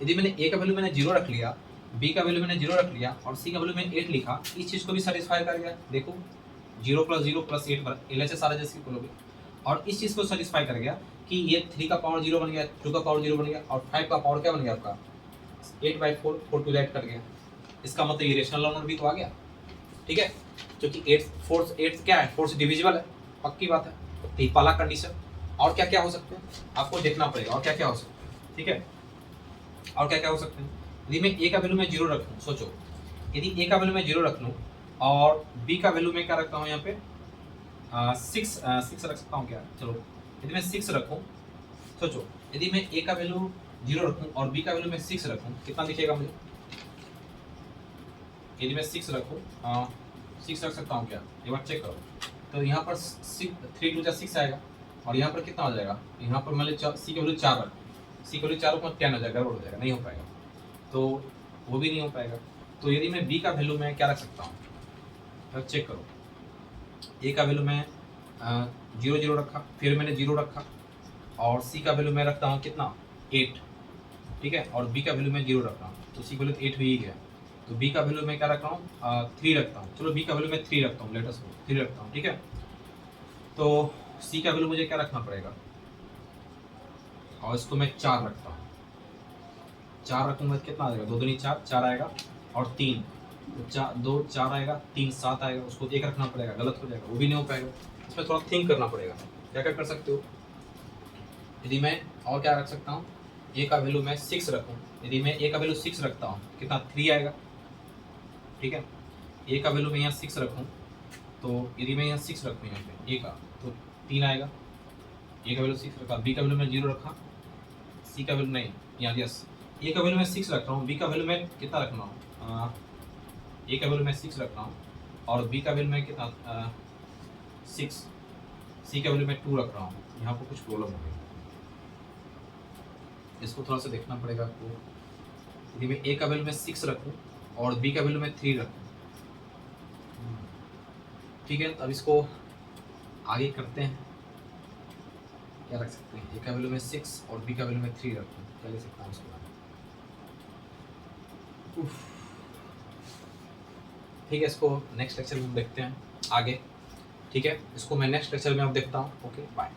यदि मैंने a का वैल्यू मैंने 0 रख लिया, b का वैल्यू मैंने 0 रख लिया और c का वैल्यू मैंने 8 लिखा, इस चीज़ को भी सेटिस्फाई कर गया। देखो 0 + 0 + 8 LHS सारे जैसे बोलोगे, और इस चीज़ को सेटिस्फाई कर गया कि ये 3 का पावर 0 बन गया, 2 का पावर 0 बन गया, और 5 का पावर क्या बन गया आपका 8/4, 4 टू 8 कट गया। इसका मतलब ये रेशनल नंबर भी तो आ गया, ठीक है, क्योंकि 8 क्या है, 4 से डिविजिबल है, पक्की बात है। तो ये पहला कंडीशन। और क्या क्या हो सकते हैं आपको देखना पड़ेगा, और क्या क्या हो सकते हैं, ठीक है, और क्या क्या हो सकते हैं। यदि मैं a का वैल्यू मैं 0 रख लूँ, सोचो यदि a का वैल्यू मैं 0 रख लूँ और b का वैल्यू मैं क्या रखता हूँ यहाँ पे 6 रख सकता हूँ क्या, चलो यदि मैं 6 रखूँ, सोचो यदि मैं a का वैल्यू 0 रखूँ और b का वैल्यू मैं 6 रखूँ, कितना दिखेगा मुझे, यदि मैं 6 रखूँ 6 रख सकता हूँ क्या, एक बार चेक करो। तो यहाँ पर 3 × 6 आएगा, और यहाँ पर कितना हो जाएगा, यहाँ पर मान लीजिए c की वैल्यू 4 रख, c की वैल्यू 4 रखूँ 10 हो जाएगा, गड़बड़ हो जाएगा, नहीं हो पाएगा, तो वो भी नहीं हो पाएगा। तो यदि मैं b का वैल्यू मैं क्या रख सकता हूँ, तो चेक करो, a का वैल्यू मैं 0 रखा, फिर मैंने 0 रखा, और c का वैल्यू मैं रखता हूँ कितना 8, ठीक है, और b का वैल्यू मैं 0 रख रहा हूँ, तो c का वैल्यू 8 भी ही गया, तो बी का वैल्यू मैं क्या रख रहा हूँ, 3 रखता हूँ। चलो बी का वैल्यू मैं 3 रखता हूँ, लेट अस 3 रखता हूँ, ठीक है। तो सी का वैल्यू मुझे क्या रखना पड़ेगा, और इसको मैं 4 रखता हूँ। 4 रखूंगा तो कितना आ जाएगा, 2 दूनी 4, 4 आएगा और 3, तो 4 2 4 आएगा, 3 7 आएगा। उसको 1 रखना पड़ेगा, गलत हो जाएगा, वो भी नहीं हो पाएगा। इसमें थोड़ा थिंक करना पड़ेगा। क्या क्या कर सकते हो, यदि मैं और क्या रख सकता हूँ, ए का वैल्यू मैं 6 रखूँ। यदि मैं ए का वैल्यू 6 रखता हूँ कितना, 3 आएगा, ठीक है। ए का वैल्यू मैं यहाँ 6 रखूँ, तो यदि मैं यहाँ 6 रखूँ यहाँ पे ए का, तो 3 आएगा। ए का वैल्यू 6 रखा, बी का वैल्यू मैं 0 रखा, सी का वैल्यू नहीं, यहाँ यस, ए का वैल्यू मैं 6 रख रहा हूँ, बी का वैल्यू मैं कितना रखना हूँ, ए का वैल्यू मैं 6 रख रहा हूँ और बी का वैल्यू मैं कितना 6, सी का वैल्यू मैं 2 रख रहा हूँ। यहाँ पर कुछ प्रॉब्लम हो गई, इसको थोड़ा सा देखना पड़ेगा आपको। यदि मैं ए का वैल्यू मैं 6 रखूँ और बी का वैल्यू मैं 3 रखूँ, ठीक है। अब इसको आगे करते हैं, क्या रख सकते हैं, ए का वैल्यू मैं 6 और बी का वैल्यू मैं 3 रखूँ, क्या ले सकता हूँ इसके बाद। ठीक है, इसको नेक्स्ट लेक्चर में हम देखते हैं आगे, ठीक है। इसको मैं नेक्स्ट लेक्चर में अब देखता हूँ। Okay bye.